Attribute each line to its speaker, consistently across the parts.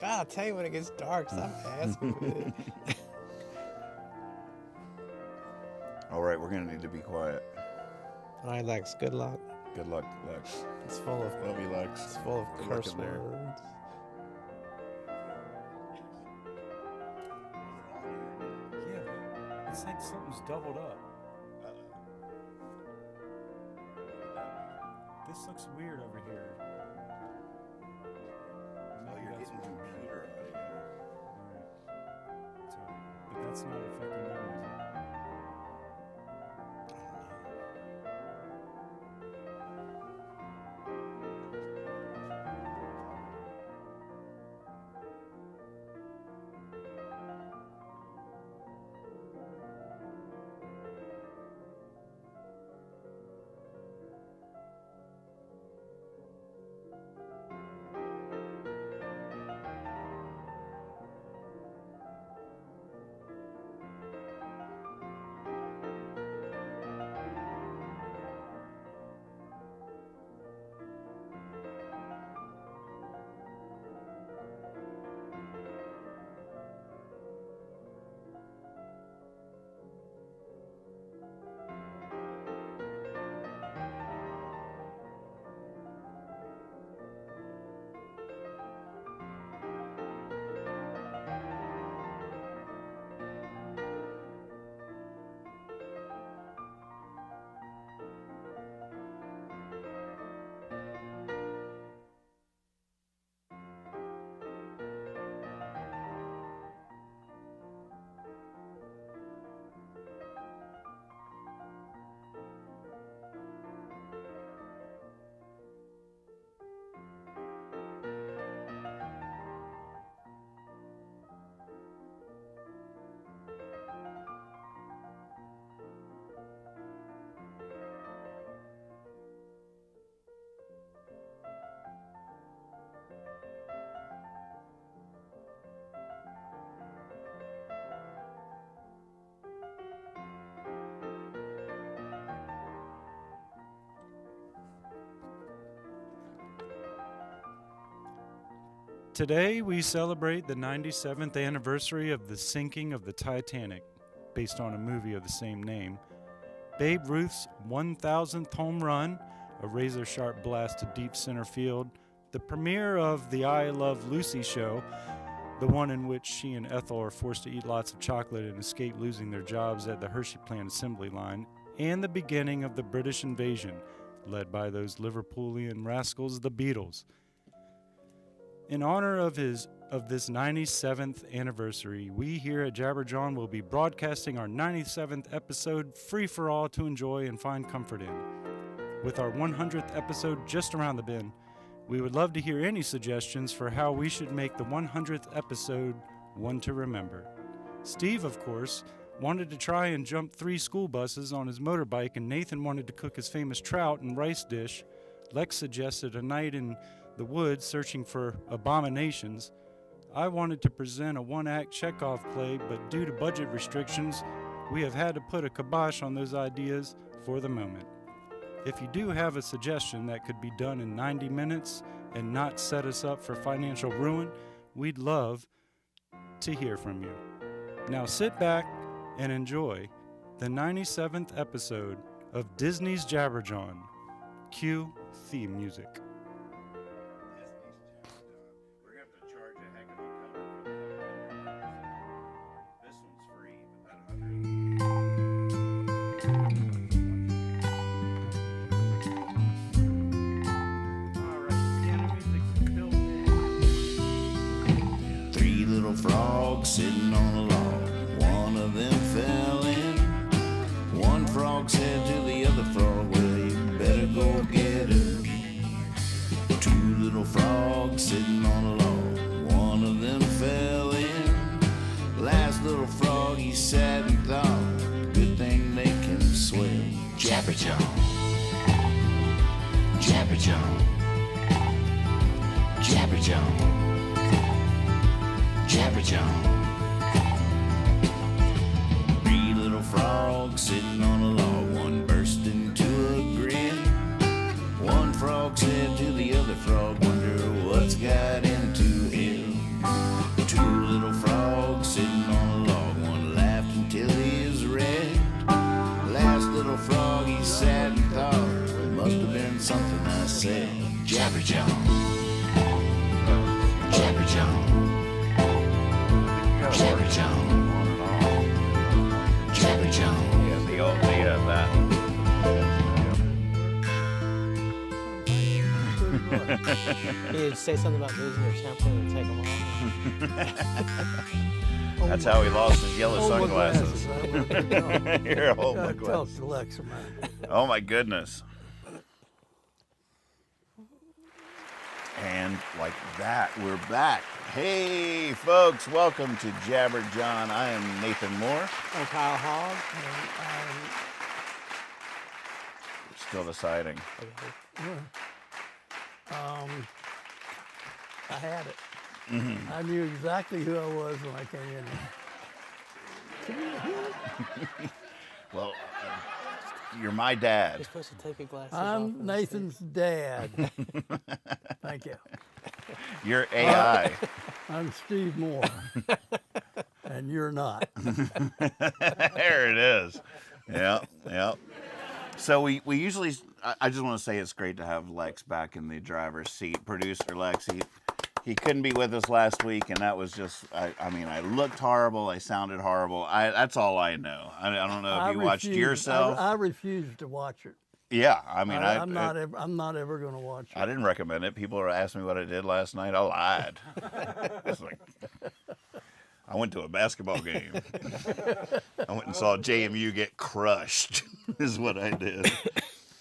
Speaker 1: God, I'll tell you when it gets dark. Stop asking me.
Speaker 2: All right, we're going to need to be quiet.
Speaker 1: All right, Lex, good luck.
Speaker 2: Good luck, Lex.
Speaker 1: It's full of
Speaker 2: Love you, Lex.
Speaker 1: It's full of
Speaker 2: Good luck
Speaker 1: curse
Speaker 2: in there.
Speaker 1: words.
Speaker 3: Yeah, but it's like something's doubled up. This looks weird over here.
Speaker 2: Oh, you're
Speaker 3: That's
Speaker 2: getting
Speaker 3: what I'm
Speaker 2: computer audio.
Speaker 3: It's all right. But that's not affecting my music. Today, we celebrate the 97th anniversary of the sinking of the Titanic, based on a movie of the same name. Babe Ruth's 1,000th home run, a razor-sharp blast to deep center field, the premiere of the I Love Lucy show, the one in which she and Ethel are forced to eat lots of chocolate and escape losing their jobs at the Hershey plant assembly line, and the beginning of the British invasion, led by those Liverpoolian rascals, the Beatles. In honor of this 97th anniversary, we here at Jawn will be broadcasting our 97th episode free for all to enjoy and find comfort in. With our 100th episode just around the bend, we would love to hear any suggestions for how we should make the 100th episode one to remember. Steve, of course, wanted to try and jump 3 school buses on his motorbike, and Nathan wanted to cook his famous trout and rice dish. Lex suggested a night in the woods searching for abominations. I wanted to present a one-act Chekhov play, but due to budget restrictions, we have had to put a kibosh on those ideas for the moment. If you do have a suggestion that could be done in 90 minutes and not set us up for financial ruin, we'd love to hear from you. Now sit back and enjoy the 97th episode of Disney's Jabberjawn. Cue theme music.
Speaker 2: We're going to have to charge a heck of a cover for that. This one's free, but that 100.
Speaker 4: Three little frogs sitting on a log. One of them fell in. One frog said to the other frog, well, you better go get her. Two little frogs sitting on a log. One of them fell in. Last little frog, he sat and thought, good thing they can swim. Jabberjaw. Jabberjaw. Jabberjaw. Jabberjaw. Three little frogs sitting on a log. One burst into a grin. One frog said to the other frog, wonder what's got into him.
Speaker 1: He'd say something about losing your temper and take them off.
Speaker 4: That's how he lost his yellow
Speaker 5: Hold my
Speaker 4: sunglasses.
Speaker 5: glasses.
Speaker 4: Here, hold my
Speaker 5: Gotta talk
Speaker 4: glasses.
Speaker 5: to Lex a minute.
Speaker 4: Oh my goodness. And like that, we're back. Hey folks, welcome to Jabber John. I am Nathan Moore.
Speaker 1: And Kyle Hogg.
Speaker 4: Still deciding.
Speaker 5: I had it. I knew exactly who I was when I came in here.
Speaker 4: Well, you're my dad.
Speaker 1: You're supposed to take your glasses off.
Speaker 5: I'm
Speaker 1: and
Speaker 5: Nathan's dad. Thank you.
Speaker 4: You're AI.
Speaker 5: I'm Steve Moore. And you're not.
Speaker 4: There it is. Yeah, yeah. So we usually, I just want to say it's great to have Lex back in the driver's seat. Producer Lex, he couldn't be with us last week, and that was just, I mean, I looked horrible, I sounded horrible. That's all I know. I don't know if you watched yourself.
Speaker 5: I refuse to watch it.
Speaker 4: Yeah, I mean,
Speaker 5: I'm not ever going to watch it.
Speaker 4: I didn't recommend it. People are asking me what I did last night. I lied. It's like, I went to a basketball game. I went and saw JMU get crushed, is what I did.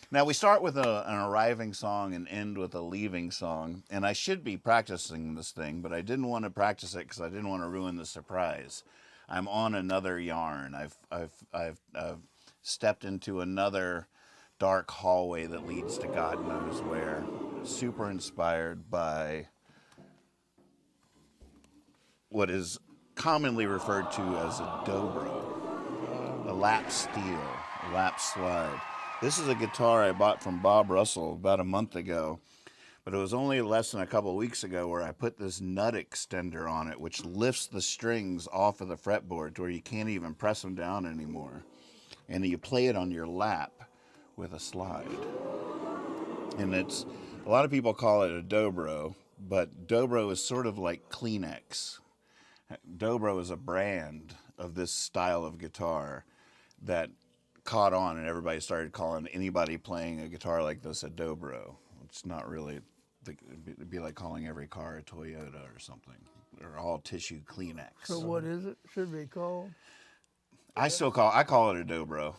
Speaker 4: Now, we start with an arriving song and end with a leaving song. And I should be practicing this thing, but I didn't want to practice it because I didn't want to ruin the surprise. I'm on another yarn. I've stepped into another dark hallway that leads to God knows where. Super inspired by what is commonly referred to as a dobro, a lap steel, a lap slide. This is a guitar I bought from Bob Russell about a month ago, but it was only less than a couple weeks ago where I put this nut extender on it, which lifts the strings off of the fretboard to where you can't even press them down anymore. And you play it on your lap with a slide. And it's, a lot of people call it a dobro, but dobro is sort of like Kleenex. Dobro is a brand of this style of guitar that caught on, and everybody started calling anybody playing a guitar like this a dobro. It's not really, it'd be like calling every car a Toyota or something. They're all tissue Kleenex.
Speaker 5: So what is it? Should be called?
Speaker 4: I call it a dobro.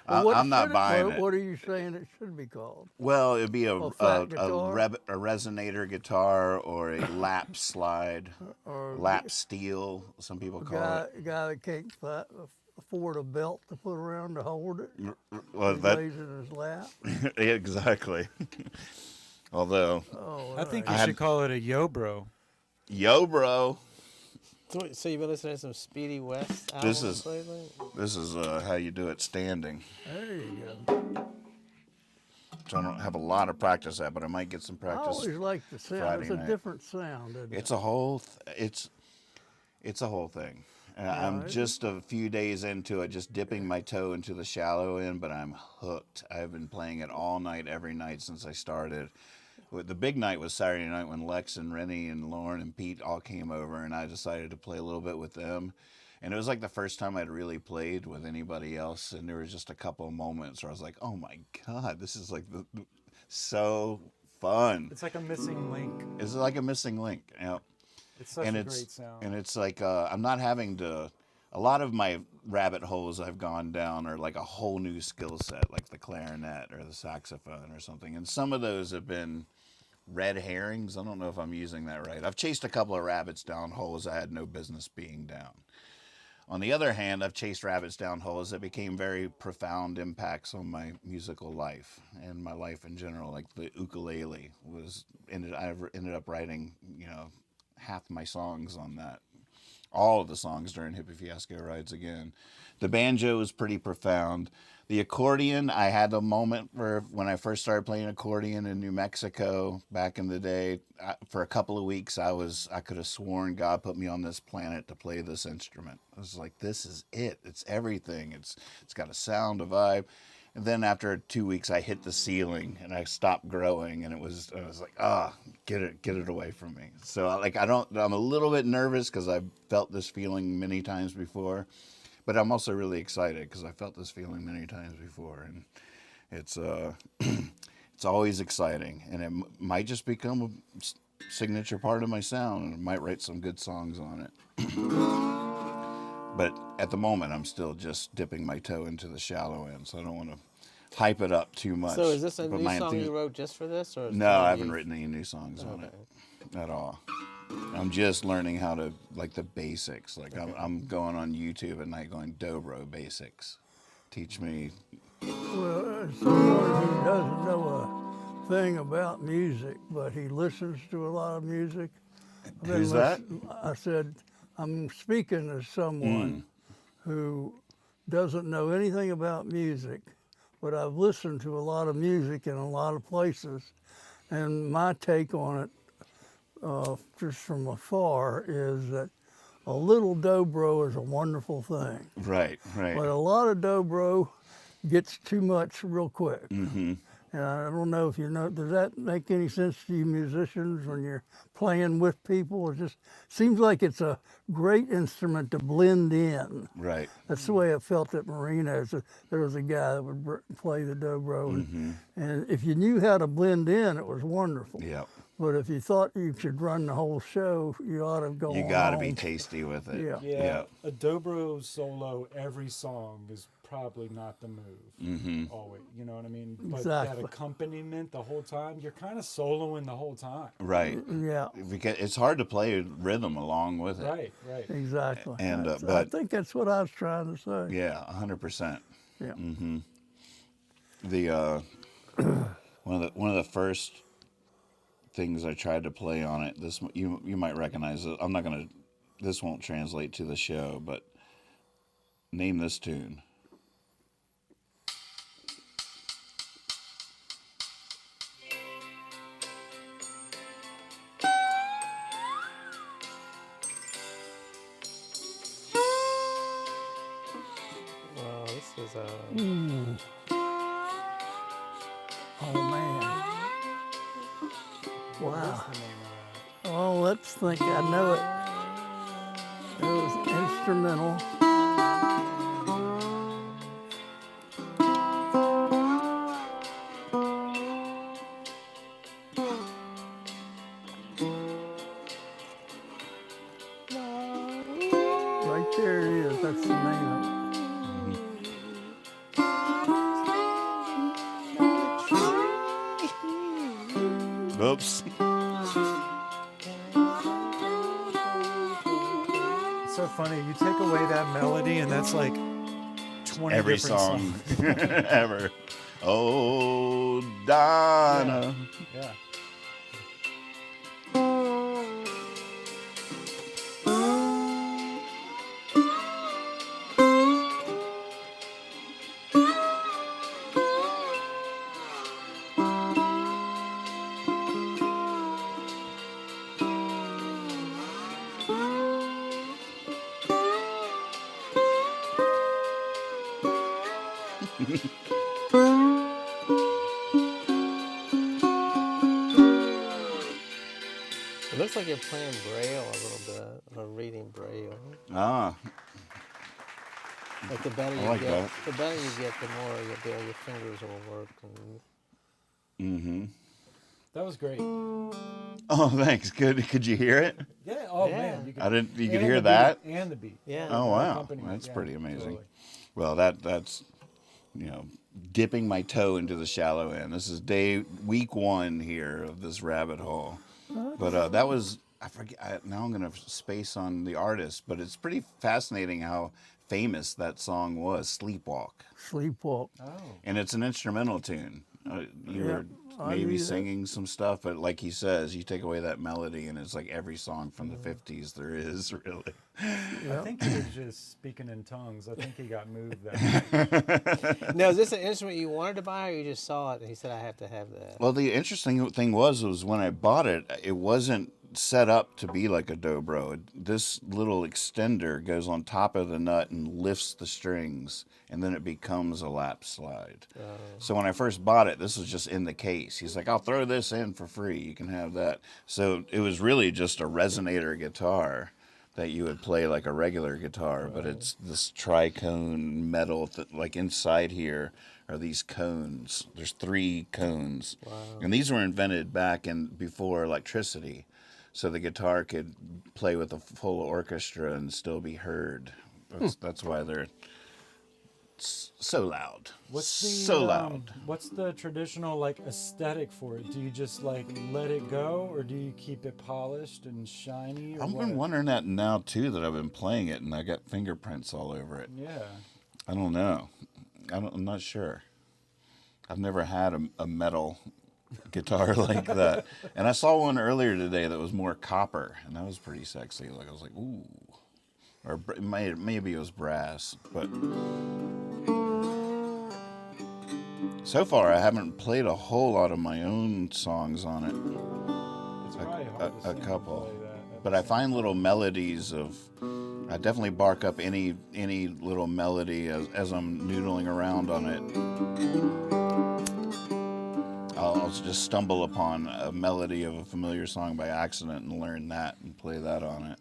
Speaker 5: Well,
Speaker 4: I'm not buying it.
Speaker 5: What are you saying it should be called?
Speaker 4: Well, it'd be a
Speaker 5: flat guitar?
Speaker 4: a resonator guitar or a lap slide,
Speaker 5: Or
Speaker 4: lap steel, some people call it.
Speaker 5: a guy that can't afford a belt to put around to hold it.
Speaker 4: Well,
Speaker 5: He
Speaker 4: that
Speaker 5: lays it in his lap.
Speaker 4: exactly. Although,
Speaker 5: Oh,
Speaker 3: I think
Speaker 5: all
Speaker 3: you
Speaker 5: right.
Speaker 3: should call it a yo bro.
Speaker 4: yo, bro,
Speaker 1: So you've been listening to some Speedy West
Speaker 4: This
Speaker 1: albums
Speaker 4: is-
Speaker 1: lately?
Speaker 4: this is how you do it standing.
Speaker 5: There you go.
Speaker 4: So I don't have a lot of practice at, but I might get some
Speaker 5: I
Speaker 4: practice.
Speaker 5: always like the sound.
Speaker 4: Friday
Speaker 5: It's a
Speaker 4: night.
Speaker 5: different sound, isn't
Speaker 4: It's
Speaker 5: it?
Speaker 4: a whole, it's a whole thing. I'm
Speaker 5: Right.
Speaker 4: just a few days into it, just dipping my toe into the shallow end, but I'm hooked. I've been playing it all night, every night since I started. The big night was Saturday night when Lex and Rennie and Lauren and Pete all came over, and I decided to play a little bit with them. And it was like the first time I'd really played with anybody else, and there was just a couple of moments where I was like, "Oh my God, this is like so fun."
Speaker 3: It's like a missing link.
Speaker 4: It's like a missing link. Yeah.
Speaker 3: It's such
Speaker 4: And
Speaker 3: a
Speaker 4: it's
Speaker 3: great sound.
Speaker 4: and it's like I'm not having to. A lot of my rabbit holes I've gone down are like a whole new skill set, like the clarinet or the saxophone or something. And some of those have been red herrings. I don't know if I'm using that right. I've chased a couple of rabbits down holes I had no business being down. On the other hand, I've chased rabbits down holes that became very profound impacts on my musical life and my life in general. Like the ukulele I ended up writing, half my songs on that. All of the songs during Hippie Fiasco Rides Again. The banjo was pretty profound. The accordion, I had a moment where when I first started playing accordion in New Mexico back in the day, for a couple of weeks, I could have sworn God put me on this planet to play this instrument. I was like, this is it. It's everything. It's got a sound, a vibe. And then after 2 weeks, I hit the ceiling and I stopped growing, and I was like, get it away from me. So I'm a little bit nervous because I've felt this feeling many times before, but I'm also really excited because I felt this feeling many times before, and it's it's always exciting, and it might just become a signature part of my sound, and I might write some good songs on it. But at the moment, I'm still just dipping my toe into the shallow end, so I don't want to hype it up too much.
Speaker 1: So is this a
Speaker 4: But
Speaker 1: new
Speaker 4: my
Speaker 1: song you wrote just for this, or?
Speaker 4: No, I haven't written any new songs on it at all. I'm just learning how to, like, the basics. Like, I'm going on YouTube at night going, dobro basics. Teach me.
Speaker 5: Well, as someone who doesn't know a thing about music, but he listens to a lot of music.
Speaker 4: Who's that?
Speaker 5: I said, I'm speaking as someone who doesn't know anything about music, but I've listened to a lot of music in a lot of places, and my take on it, just from afar, is that a little dobro is a wonderful thing.
Speaker 4: Right, right.
Speaker 5: But a lot of dobro gets too much real quick.
Speaker 4: Mm-hmm.
Speaker 5: And I don't know if you know, does that make any sense to you musicians when you're playing with people? It just seems like it's a great instrument to blend in.
Speaker 4: Right.
Speaker 5: That's the way I felt at Marina. There was a guy that would play the dobro. And if you knew how to blend in, it was wonderful.
Speaker 4: Yep.
Speaker 5: But if you thought you should run the whole show, you ought to go
Speaker 4: You
Speaker 5: on
Speaker 4: got to be
Speaker 5: home.
Speaker 4: tasty with it.
Speaker 5: Yeah.
Speaker 3: Yeah, a dobro solo every song is probably not the move. Always, you know what I mean? But
Speaker 5: Exactly.
Speaker 3: that accompaniment the whole time, you're kind of soloing the whole time.
Speaker 4: Right.
Speaker 5: Yeah,
Speaker 4: Because it's hard to play rhythm along with it.
Speaker 3: Right, right.
Speaker 5: exactly.
Speaker 4: And,
Speaker 5: I
Speaker 4: but-
Speaker 5: think that's what I was trying to say.
Speaker 4: Yeah, 100%.
Speaker 5: Yeah.
Speaker 4: The one of the first things I tried to play on it. This you might recognize it. I'm not gonna. This won't translate to the show, but name this tune.
Speaker 1: Well, this is
Speaker 5: Oh man. Wow.
Speaker 1: what's the name of
Speaker 5: Oh, let's think. I know it. It was instrumental. Right there it is. That's the name of it.
Speaker 4: Oops.
Speaker 3: It's so funny. You take away that melody, and that's like 20
Speaker 4: Every
Speaker 3: different
Speaker 4: song
Speaker 3: songs.
Speaker 4: ever. Oh, Donna.
Speaker 3: Yeah.
Speaker 1: It looks like you're playing Braille a little bit, or reading Braille.
Speaker 4: Ah,
Speaker 1: Like the better you
Speaker 4: like
Speaker 1: get,
Speaker 4: that.
Speaker 1: the better you get, the more your fingers will work. And
Speaker 3: That was great.
Speaker 4: oh, thanks. Good. Could you hear it?
Speaker 3: Yeah. Oh
Speaker 1: Yeah.
Speaker 3: man. You
Speaker 4: I didn't. You could
Speaker 3: and
Speaker 4: hear
Speaker 3: the
Speaker 4: that.
Speaker 3: beat, and the beat.
Speaker 1: yeah.
Speaker 4: Oh wow,
Speaker 3: accompaniment,
Speaker 4: that's
Speaker 3: yeah,
Speaker 4: pretty amazing.
Speaker 3: totally.
Speaker 4: Well, that's dipping my toe into the shallow end. This is week 1 here of this rabbit hole. But that was I forget. Now I'm gonna space on the artist, but it's pretty fascinating how famous that song was, "Sleepwalk,"
Speaker 5: Sleepwalk.
Speaker 4: and it's an instrumental tune. You were
Speaker 5: I
Speaker 4: maybe
Speaker 5: knew that.
Speaker 4: singing some stuff, but like he says, you take away that melody, and it's like every song from the '50s there is really.
Speaker 3: I think he was just speaking in tongues. I think he got moved that.
Speaker 1: Now, is this an instrument you wanted to buy, or you just saw it and he said, "I have to have that"?
Speaker 4: Well, the interesting thing was when I bought it, it wasn't set up to be like a dobro. This little extender goes on top of the nut and lifts the strings, and then it becomes a lap slide. So when I first bought it, this was just in the case. He's like, "I'll throw this in for free. You can have that." So it was really just a resonator guitar that you would play like a regular guitar, but it's this tricone metal like inside here are these cones. There's 3 cones.
Speaker 1: Wow.
Speaker 4: And these were invented back in before electricity. So the guitar could play with a full orchestra and still be heard. That's why they're so loud. So loud.
Speaker 3: What's the traditional like aesthetic for it? Do you just like let it go, or do you keep it polished and shiny? Or
Speaker 4: I've been wondering that now too, that I've been playing it and I got fingerprints all over it.
Speaker 3: Yeah.
Speaker 4: I don't know. I'm not sure. I've never had a metal guitar like that. And I saw one earlier today that was more copper, and that was pretty sexy. Like I was like, ooh. Or maybe it was brass, but so far I haven't played a whole lot of my own songs on it.
Speaker 3: It's probably hard to
Speaker 4: A
Speaker 3: sing and
Speaker 4: couple.
Speaker 3: play that.
Speaker 4: But I find little melodies of. I definitely bark up any little melody as I'm noodling around on it. I'll just stumble upon a melody of a familiar song by accident and learn that and play that on it.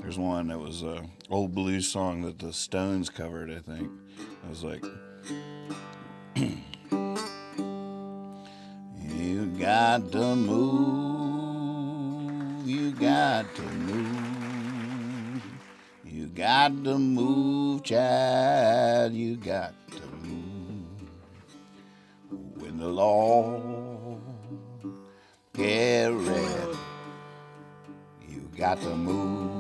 Speaker 4: There's one that was an old blues song that the Stones covered, I think. I was like, you got to move, you got to move, you got to move, child, you got to move. When the Lord get ready, you got to move.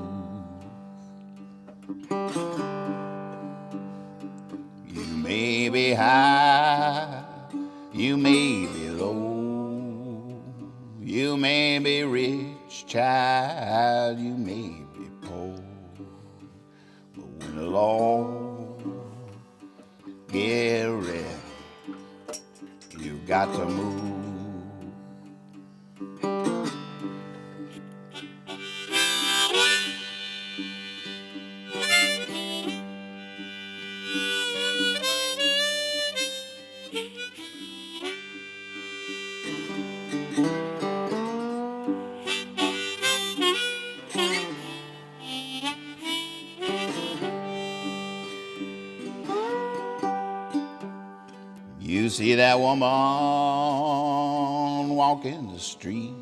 Speaker 4: You may be high, you may be low, you may be rich, child, you may be poor. But when the Lord get ready, you got to move. You see that woman walking the street.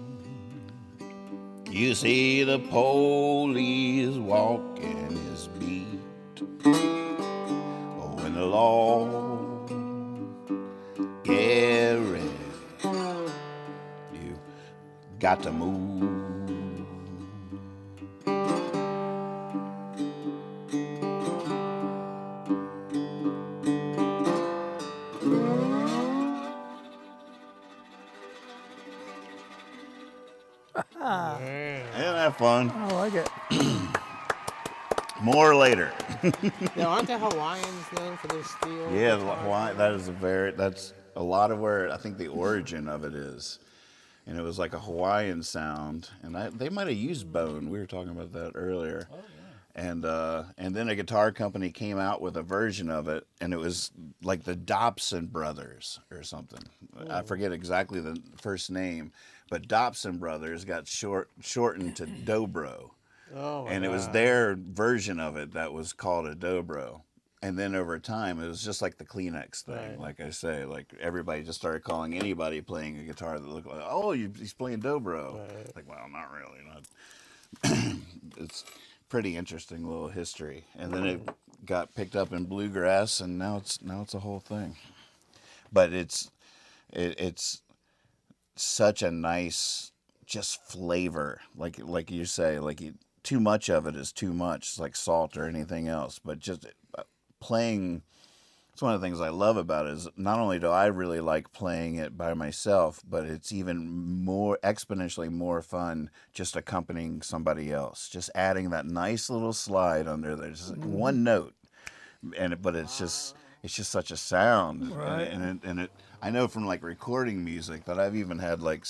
Speaker 4: You see the police walking his beat. But when the Lord get ready, you got to move. Isn't that fun?
Speaker 5: I like it.
Speaker 4: More later.
Speaker 1: Yeah, aren't the Hawaiians known for their steel?
Speaker 4: Yeah,
Speaker 1: guitars?
Speaker 4: Hawaii, that's a lot of where I think the origin of it is. And it was like a Hawaiian sound, and they might have used bone. We were talking about that earlier. Oh, yeah. And then a guitar company came out with a version of it, and it was like the Dobson Brothers or something. I forget exactly the first name, but Dobson Brothers got shortened to Dobro.
Speaker 1: Oh, my
Speaker 4: And it was
Speaker 1: God.
Speaker 4: their version of it that was called a dobro. And then over time, it was just like the Kleenex thing.
Speaker 1: Right.
Speaker 4: Like I say, like everybody just started calling anybody playing a guitar that looked like, oh, he's playing dobro.
Speaker 1: Right.
Speaker 4: Like, well, not really. It's pretty interesting little history. And then it got picked up in bluegrass, and now it's a whole thing. But it's such a nice just flavor, like you say, too much of it is too much. It's like salt or anything else. But just playing, it's one of the things I love about it is not only do I really like playing it by myself, but it's even more exponentially more fun just accompanying somebody else, just adding that nice little slide under there, just one note, but it's just such a sound,
Speaker 5: Right.
Speaker 4: and it I know from like recording music that I've even had like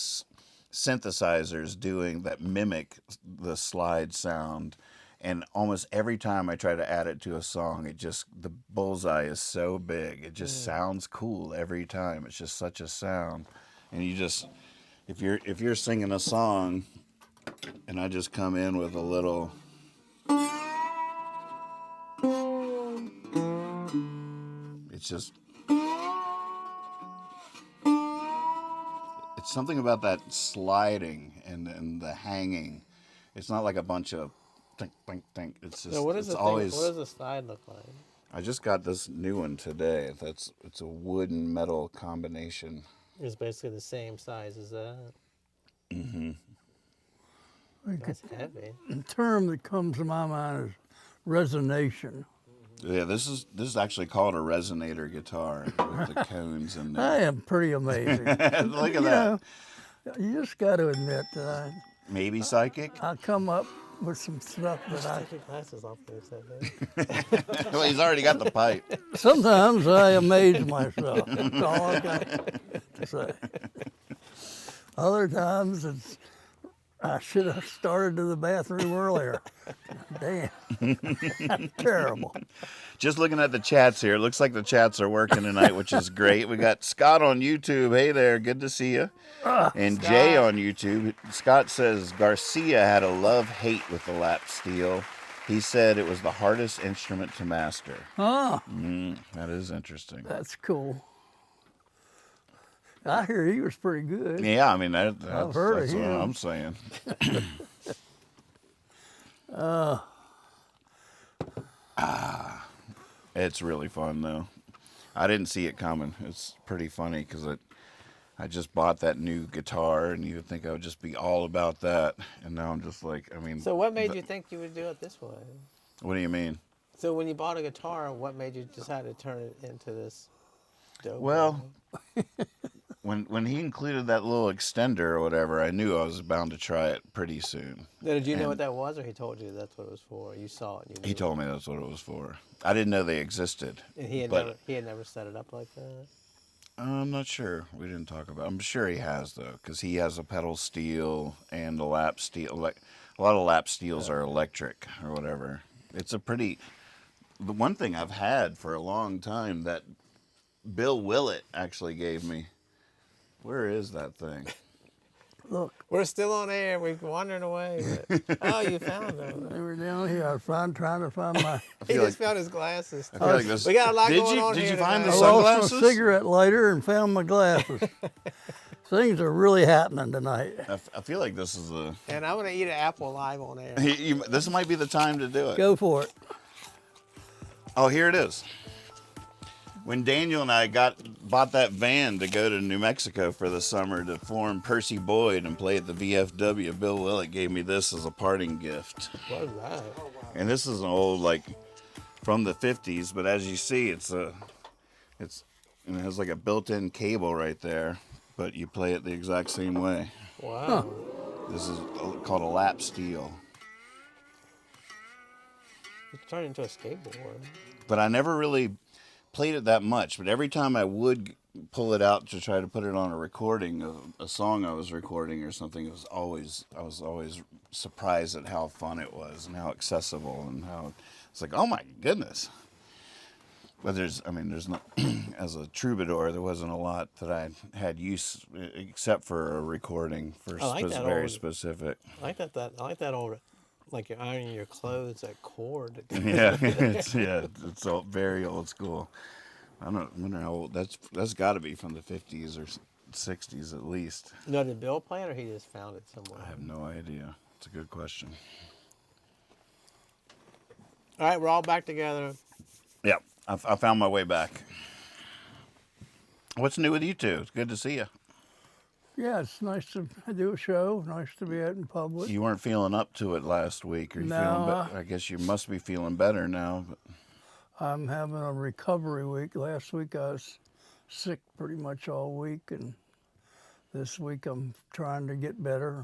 Speaker 4: synthesizers doing that mimic the slide sound, and almost every time I try to add it to a song, the bullseye is so big, it just sounds cool every time. It's just such a sound, and you just if you're singing a song, and I just come in with a little. It's just something about that sliding and the hanging. It's not like a bunch of tink, tink, tink. It's just,
Speaker 1: So what
Speaker 4: it's
Speaker 1: does
Speaker 4: always.
Speaker 1: What does the slide look like?
Speaker 4: I just got this new one today. It's a wood and metal combination.
Speaker 1: It's basically the same size as that.
Speaker 4: Mm-hmm.
Speaker 1: That's heavy.
Speaker 5: The term that comes to my mind is resonation.
Speaker 4: Yeah, this is actually called a resonator guitar with the cones in there.
Speaker 5: I am pretty amazing.
Speaker 4: Look at
Speaker 5: You
Speaker 4: that.
Speaker 5: know, you just got to admit that
Speaker 4: Maybe psychic.
Speaker 5: I come up with some stuff that
Speaker 1: Take your glasses off there, said
Speaker 4: Well, he's already got the pipe.
Speaker 5: sometimes I amaze myself. That's all I got to say. Other times it's I should have started to the bathroom earlier. Damn. Terrible.
Speaker 4: Just looking at the chats here, it looks like the chats are working tonight, which is great. We got Scott on YouTube. Hey there, good to see you. And
Speaker 1: Scott.
Speaker 4: Jay on YouTube. Scott says Garcia had a love-hate with the lap steel. He said it was the hardest instrument to master.
Speaker 5: Oh,
Speaker 4: That is interesting.
Speaker 5: that's cool. I hear he was pretty good.
Speaker 4: Yeah, I mean, that's
Speaker 5: heard of
Speaker 4: what
Speaker 5: him.
Speaker 4: I'm saying. It's really fun, though. I didn't see it coming. It's pretty funny because I just bought that new guitar, and you would think I would just be all about that. And now I'm just like, I mean.
Speaker 1: So what made you think you would do it this way?
Speaker 4: What do you mean?
Speaker 1: So when you bought a guitar, what made you decide to turn it into this dope?
Speaker 4: Well, when he included that little extender or whatever, I knew I was bound to try it pretty soon.
Speaker 1: Now, did you know
Speaker 4: and-
Speaker 1: what that was, or he told you that's what it was for? You saw it. And you knew
Speaker 4: He told me that's what it was for. I didn't know they existed.
Speaker 1: And he had
Speaker 4: but
Speaker 1: never set it up like that.
Speaker 4: I'm not sure. We didn't talk about it. I'm sure he has, though, because he has a pedal steel and a lap steel. Like, a lot of lap steels are electric or whatever. It's a pretty. The one thing I've had for a long time that Bill Willett actually gave me. Where is that thing?
Speaker 5: Look,
Speaker 1: We're still on air. We're wandering away. But, oh, you found them.
Speaker 5: they were down here. I was trying to find my.
Speaker 1: He
Speaker 4: feel
Speaker 1: just found his glasses.
Speaker 4: I feel like this.
Speaker 1: We got a lot
Speaker 4: did
Speaker 1: going
Speaker 4: you,
Speaker 1: on
Speaker 4: Did
Speaker 1: here
Speaker 4: you find the
Speaker 1: tonight.
Speaker 5: I lost my
Speaker 4: sunglasses?
Speaker 5: cigarette lighter and found my glasses. Things are really happening tonight.
Speaker 4: I feel like this is a.
Speaker 1: And I'm going to eat an apple live on air.
Speaker 4: This might be the time to do it.
Speaker 5: Go for it.
Speaker 4: Oh, here it is. When Daniel and I bought that van to go to New Mexico for the summer to form Percy Boyd and play at the VFW, Bill Willett gave me this as a parting gift.
Speaker 1: What is that?
Speaker 4: And this is an old, like, from the 50s, but as you see, and it has like a built-in cable right there, but you play it the exact same way.
Speaker 1: Wow.
Speaker 4: This is called a lap steel.
Speaker 1: It's turned into a skateboard.
Speaker 4: But I never really played it that much. But every time I would pull it out to try to put it on a recording of a song I was recording or something, I was always surprised at how fun it was and how accessible and how it's like, oh my goodness. But there's not, as a troubadour, there wasn't a lot that I had use except for a recording for
Speaker 1: I like that
Speaker 4: very
Speaker 1: old-
Speaker 4: specific.
Speaker 1: I like that old, like you're ironing your clothes, that cord.
Speaker 4: Yeah, it's all very old school. I wonder how old that's got to be from the 50s or 60s at least.
Speaker 1: No, did Bill play it, or he just found it somewhere?
Speaker 4: I have no idea. It's a good question.
Speaker 1: All right, we're all back together.
Speaker 4: Yeah, I found my way back. What's new with you two? It's good to see you.
Speaker 5: Yeah, it's nice to do a show. Nice to be out in public.
Speaker 4: You weren't feeling up to it last week. Are you feeling
Speaker 5: No,
Speaker 4: better? I guess you must be feeling better now. But
Speaker 5: I'm having a recovery week. Last week I was sick pretty much all week, and this week I'm trying to get better,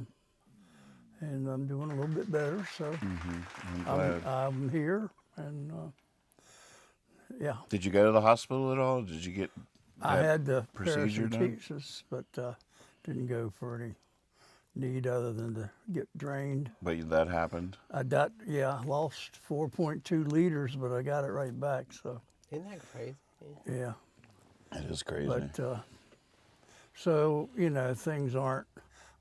Speaker 5: and I'm doing a little bit better. So
Speaker 4: I'm glad.
Speaker 5: I'm here, and yeah,
Speaker 4: Did you go to the hospital at all? Did you get
Speaker 5: I
Speaker 4: that
Speaker 5: had the
Speaker 4: procedure done?
Speaker 5: paracentesis, but didn't go for any need other than to get drained.
Speaker 4: But that happened.
Speaker 5: I lost 4.2 liters, but I got it right back. So
Speaker 1: Isn't that crazy?
Speaker 5: yeah,
Speaker 4: It is crazy.
Speaker 5: but so things aren't.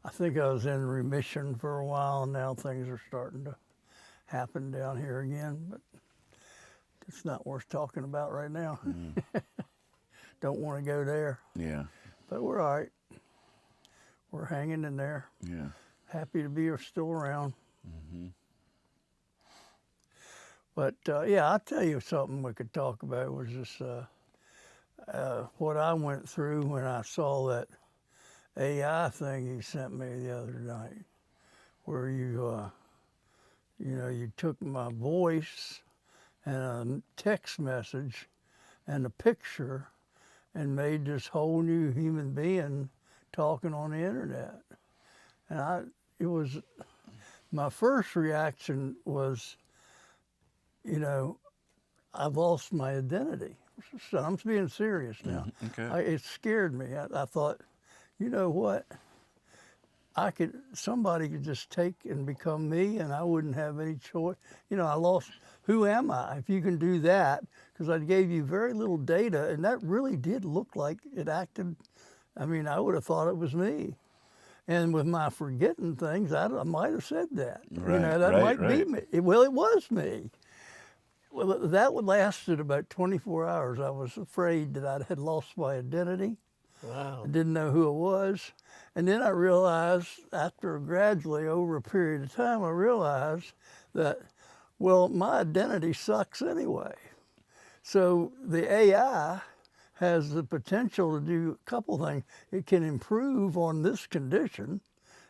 Speaker 5: I think I was in remission for a while, and now things are starting to happen down here again. But it's not worth talking about right now. Don't want to go there.
Speaker 4: yeah.
Speaker 5: But we're all right. we're hanging in there.
Speaker 4: Yeah.
Speaker 5: Happy to be still around. But yeah, I'll tell you something we could talk about was this, what I went through when I saw that AI thing you sent me the other night, where you know, you took my voice and a text message and a picture and made this whole new human being talking on the internet. And it was, my first reaction was, you know, I've lost my identity. So I'm being serious now.
Speaker 4: Okay.
Speaker 5: It scared me. I thought, you know what? Somebody could just take and become me, and I wouldn't have any choice. You know, I lost, who am I? If you can do that, because I gave you very little data, and that really did look like it acted, I mean, I would have thought it was me. And with my forgetting things, I might have said that.
Speaker 4: Right,
Speaker 5: you know, that
Speaker 4: right,
Speaker 5: might be me. Well, it was me. Well, that lasted about 24 hours. I was afraid that I had lost my identity.
Speaker 1: Wow.
Speaker 5: I didn't know who it was. And then I realized, after gradually over a period of time, I realized that, well, my identity sucks anyway. So the AI has the potential to do a couple things. It can improve on this condition,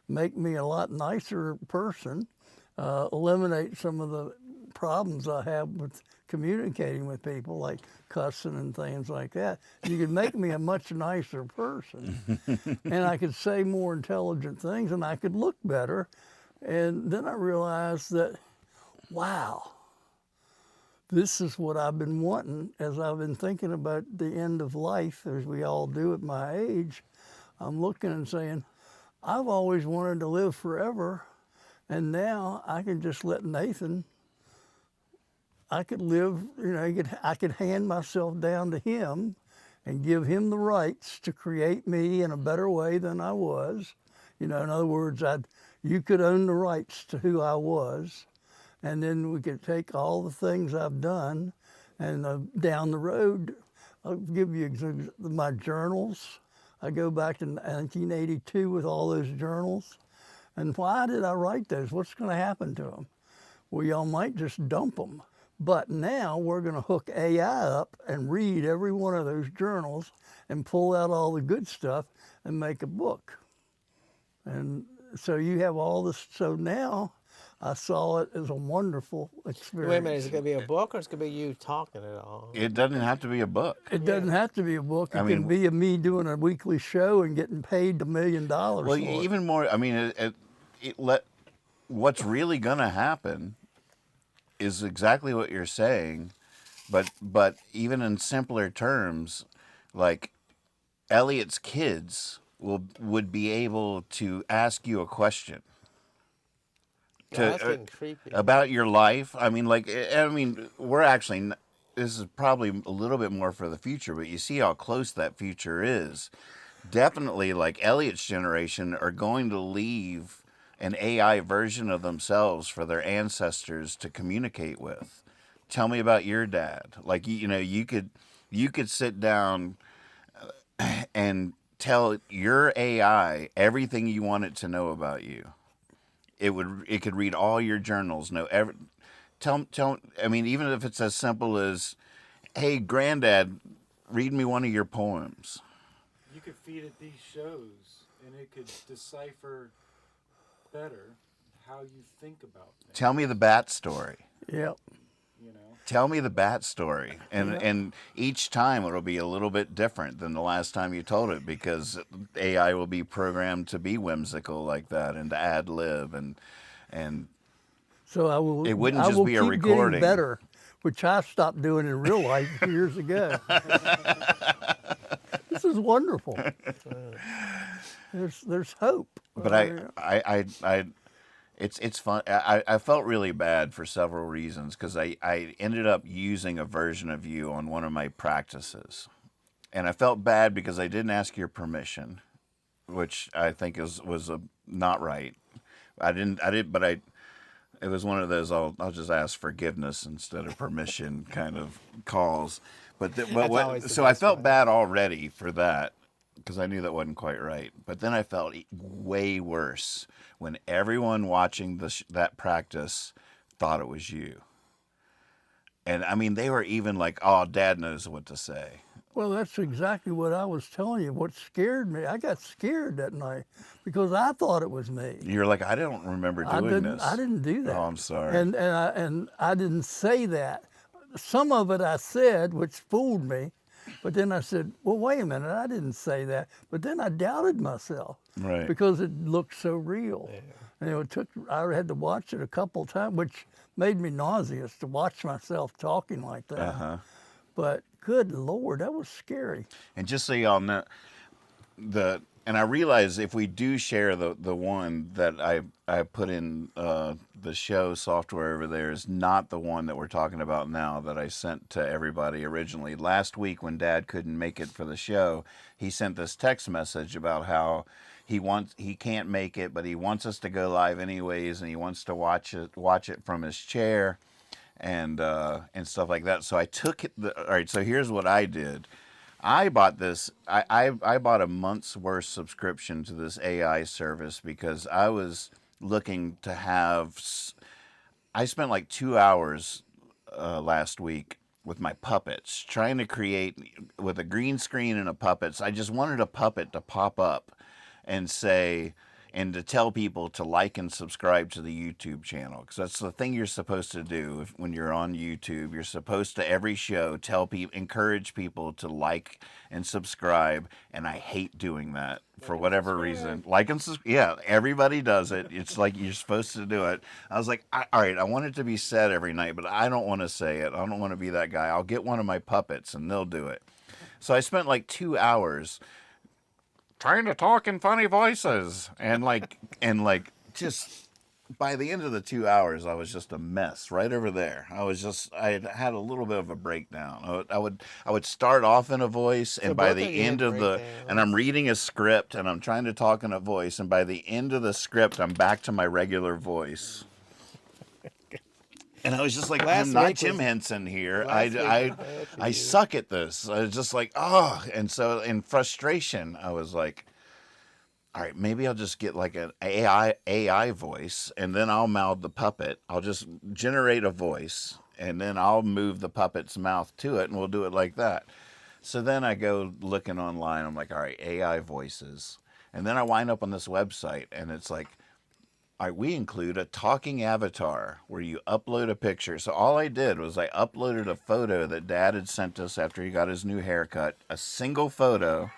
Speaker 5: make me a lot nicer person, eliminate some of the problems I have with communicating with people, like cussing and things like that. You could make me a much nicer person, and I could say more intelligent things, and I could look better. And then I realized that, wow, this is what I've been wanting as I've been thinking about the end of life, as we all do at my age. I'm looking and saying, I've always wanted to live forever, and now I can just let Nathan, I could live, you know, I could hand myself down to him and give him the rights to create me in a better way than I was. You know, in other words, you could own the rights to who I was, and then we could take all the things I've done, and down the road, I'll give you my journals. I go back to 1982 with all those journals. And why did I write those? What's going to happen to them? Well, y'all might just dump them. But now we're going to hook AI up and read every one of those journals and pull out all the good stuff and make a book. And so you have all this. So now I saw it as a wonderful experience.
Speaker 1: Wait a minute, is it going to be a book or is it going to be you talking it all?
Speaker 4: It doesn't have to be a book.
Speaker 5: It doesn't have to be a book. It can be me doing a weekly show and getting paid $1 million.
Speaker 4: Well, even more, I mean, what's really going to happen is exactly what you're saying, but even in simpler terms, like Elliot's kids would be able to ask you a question
Speaker 1: That's getting creepy.
Speaker 4: about your life. I mean, we're actually, this is probably a little bit more for the future, but you see how close that future is. Definitely, like Elliot's generation are going to leave an AI version of themselves for their ancestors to communicate with. Tell me about your dad. Like, you know, you could sit down and tell your AI everything you want it to know about you. It could read all your journals, I mean, even if it's as simple as, hey, Granddad, read me one of your poems.
Speaker 3: You could feed it these shows, and it could decipher better how you think about things.
Speaker 4: Tell me the bat story.
Speaker 5: Yep.
Speaker 3: You know?
Speaker 4: Tell me the bat story. And each time it'll be a little bit different than the last time you told it, because AI will be programmed to be whimsical like that and to ad lib and
Speaker 5: So I will.
Speaker 4: It wouldn't just be a
Speaker 5: keep
Speaker 4: recording.
Speaker 5: Getting better, which I stopped doing in real life years ago. This is wonderful. There's hope.
Speaker 4: But it's fun. I felt really bad for several reasons, because I ended up using a version of you on one of my practices, and I felt bad because I didn't ask your permission, which I think was not right. It was one of those I'll just ask forgiveness instead of permission kind of calls. So I felt bad already for that. because I knew that wasn't quite right. But then I felt way worse when everyone watching that practice thought it was you. And I mean, they were even like, "Oh, Dad knows what to say."
Speaker 5: Well, that's exactly what I was telling you. What scared me, I got scared that night because I thought it was me.
Speaker 4: You're like, "I don't remember doing this."
Speaker 5: I didn't do that.
Speaker 4: Oh, I'm sorry.
Speaker 5: And I didn't say that. Some of it I said, which fooled me. But then I said, well, wait a minute, I didn't say that. But then I doubted myself.
Speaker 4: Right.
Speaker 5: Because it looked so real.
Speaker 1: Yeah.
Speaker 5: And I had to watch it a couple times, which made me nauseous to watch myself talking like that.
Speaker 4: Uh-huh.
Speaker 5: But good Lord, that was scary.
Speaker 4: And just so y'all know, and I realize if we do share the one that I put in the show software over there is not the one that we're talking about now that I sent to everybody originally. Last week when Dad couldn't make it for the show, he sent this text message about how he can't make it, but he wants us to go live anyways, and he wants to watch it from his chair and stuff like that. So I took it. All right. So here's what I did. I bought this. I bought a month's worth subscription to this AI service because I was looking to have. I spent like 2 hours last week with my puppets trying to create with a green screen and a puppets. I just wanted a puppet to pop up and say. And to tell people to like and subscribe to the YouTube channel, because that's the thing you're supposed to do when you're on YouTube. You're supposed to every show encourage people to like and subscribe, and I hate doing that for whatever reason. Like and subscribe, yeah, everybody does it. It's like you're supposed to do it. I was like, all right, I want it to be said every night, but I don't want to say it. I don't want to be that guy. I'll get one of my puppets, and they'll do it. So I spent like 2 hours trying to talk in funny voices and just by the end of the 2 hours I was just a mess right over there. I had a little bit of a breakdown. I would start off in a voice, and by the end of and I'm reading a script and I'm trying to talk in a voice, and by the end of the script I'm back to my regular voice. And I was just like, I'm not Jim Henson here. I suck at this. I was just like, oh. And so in frustration, I was like, all right, maybe I'll just get like an AI voice, and then I'll mouth the puppet. I'll just generate a voice, and then I'll move the puppet's mouth to it, and we'll do it like that. So then I go looking online. I'm like, all right, AI voices. And then I wind up on this website, and it's like, all right, we include a talking avatar where you upload a picture. So all I did was I uploaded a photo that Dad had sent us after he got his new haircut, a single photo.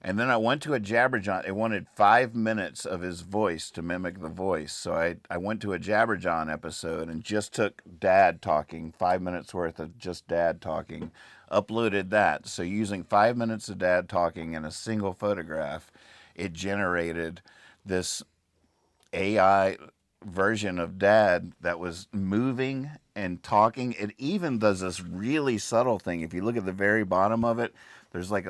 Speaker 4: And then I went to a Jabberjawn. It wanted 5 minutes of his voice to mimic the voice. So I went to a Jabberjawn episode and just took Dad talking, 5 minutes worth of just Dad talking, uploaded that. So using 5 minutes of Dad talking in a single photograph, it generated this AI version of Dad that was moving and talking. It even does this really subtle thing. If you look at the very bottom of it, there's like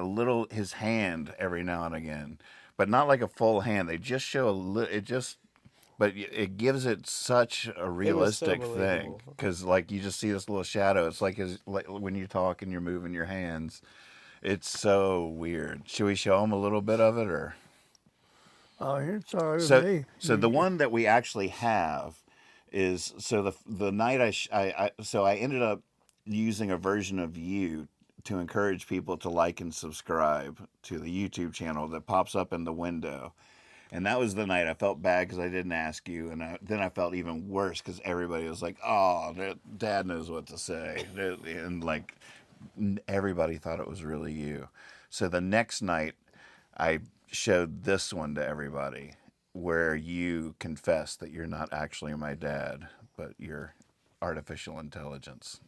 Speaker 4: his hand every now and again, but not like a full hand. They just show but it gives it such a realistic thing, because like you just see this little shadow. It's like when you talk and you're moving your hands. It's so weird. Should we show them a little bit of it, or?
Speaker 5: Oh, it's all right with me.
Speaker 4: So the one that we actually have is, so the night I ended up using a version of you to encourage people to like and subscribe to the YouTube channel that pops up in the window. And that was the night I felt bad because I didn't ask you. And then I felt even worse because everybody was like, oh, Dad knows what to say. And like everybody thought it was really you. So the next night I showed this one to everybody where you confess that you're not actually my dad, but you're artificial intelligence.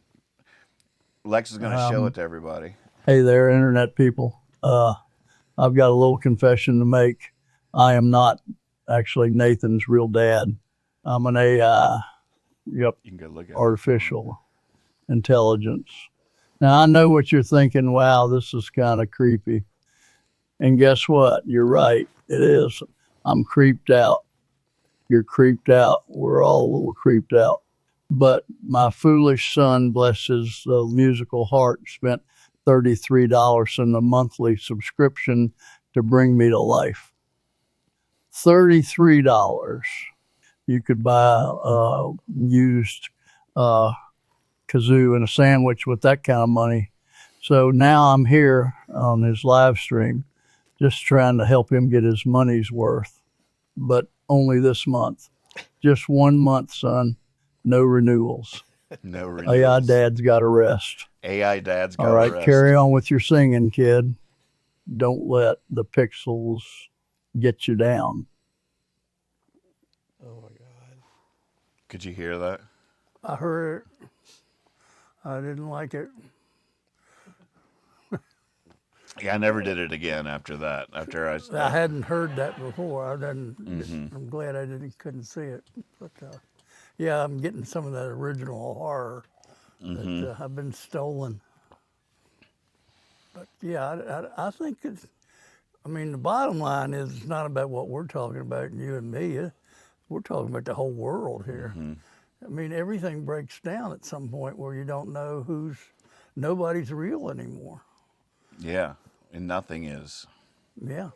Speaker 4: Lex is going to show it to everybody.
Speaker 5: Hey there, internet people. I've got a little confession to make. I am not actually Nathan's real dad. I'm an AI. Yep.
Speaker 4: You can go look at
Speaker 5: artificial intelligence. Now, I know what you're thinking. Wow, this is kind of creepy. And guess what? You're right. It is. I'm creeped out. You're creeped out. We're all a little creeped out. But my foolish son, bless his musical heart, spent $33 in a monthly subscription to bring me to life. $33. You could buy a used kazoo and a sandwich with that kind of money. So now I'm here on his live stream just trying to help him get his money's worth, but only this month. Just 1 month, son. No renewals.
Speaker 4: No renewals.
Speaker 5: AI Dad's got to rest.
Speaker 4: AI Dad's got
Speaker 5: All right,
Speaker 4: rest.
Speaker 5: carry on with your singing, kid. Don't let the pixels get you down.
Speaker 1: Oh my God.
Speaker 4: Could you hear that?
Speaker 5: I heard it. I didn't like it.
Speaker 4: Yeah, I never did it again after that. After
Speaker 5: I hadn't heard that before. I didn't.
Speaker 4: Mm-hmm.
Speaker 5: I'm glad I couldn't see it. But yeah, I'm getting some of that original horror that I've been stolen. But yeah, I think it's. I mean, the bottom line is it's not about what we're talking about, you and me. We're talking about the whole world here. I mean, everything breaks down at some point where you don't know nobody's real anymore.
Speaker 4: Yeah, and nothing is.
Speaker 5: Yeah.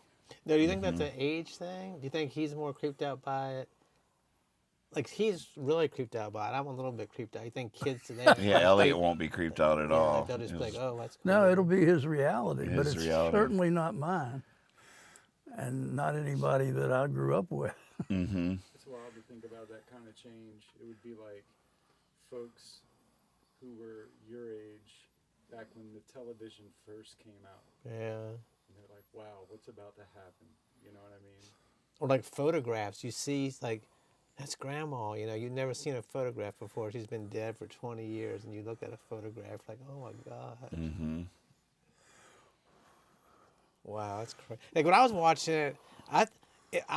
Speaker 1: Now, do you think that's an age thing? Do you think he's more creeped out by it? Like, he's really creeped out by it. I'm a little bit creeped out. You think kids today...
Speaker 4: Yeah, Elliot won't be creeped out at all.
Speaker 1: Like, they'll just be like, oh, that's cool.
Speaker 5: No, it'll be his reality, but
Speaker 4: His
Speaker 5: it's
Speaker 4: reality.
Speaker 5: certainly not mine. And not anybody that I grew up with.
Speaker 4: Mm-hmm.
Speaker 3: It's wild to think about that kind of change. It would be like folks who were your age back when the television first came out.
Speaker 1: Yeah.
Speaker 3: And they're like, wow, what's about to happen? You know what I mean?
Speaker 1: Or like photographs. You see, like, that's grandma. You know, you've never seen a photograph before. She's been dead for 20 years. And you look at a photograph like, oh, my God.
Speaker 4: Mm-hmm.
Speaker 1: Wow, that's crazy. Like, when I was watching it, I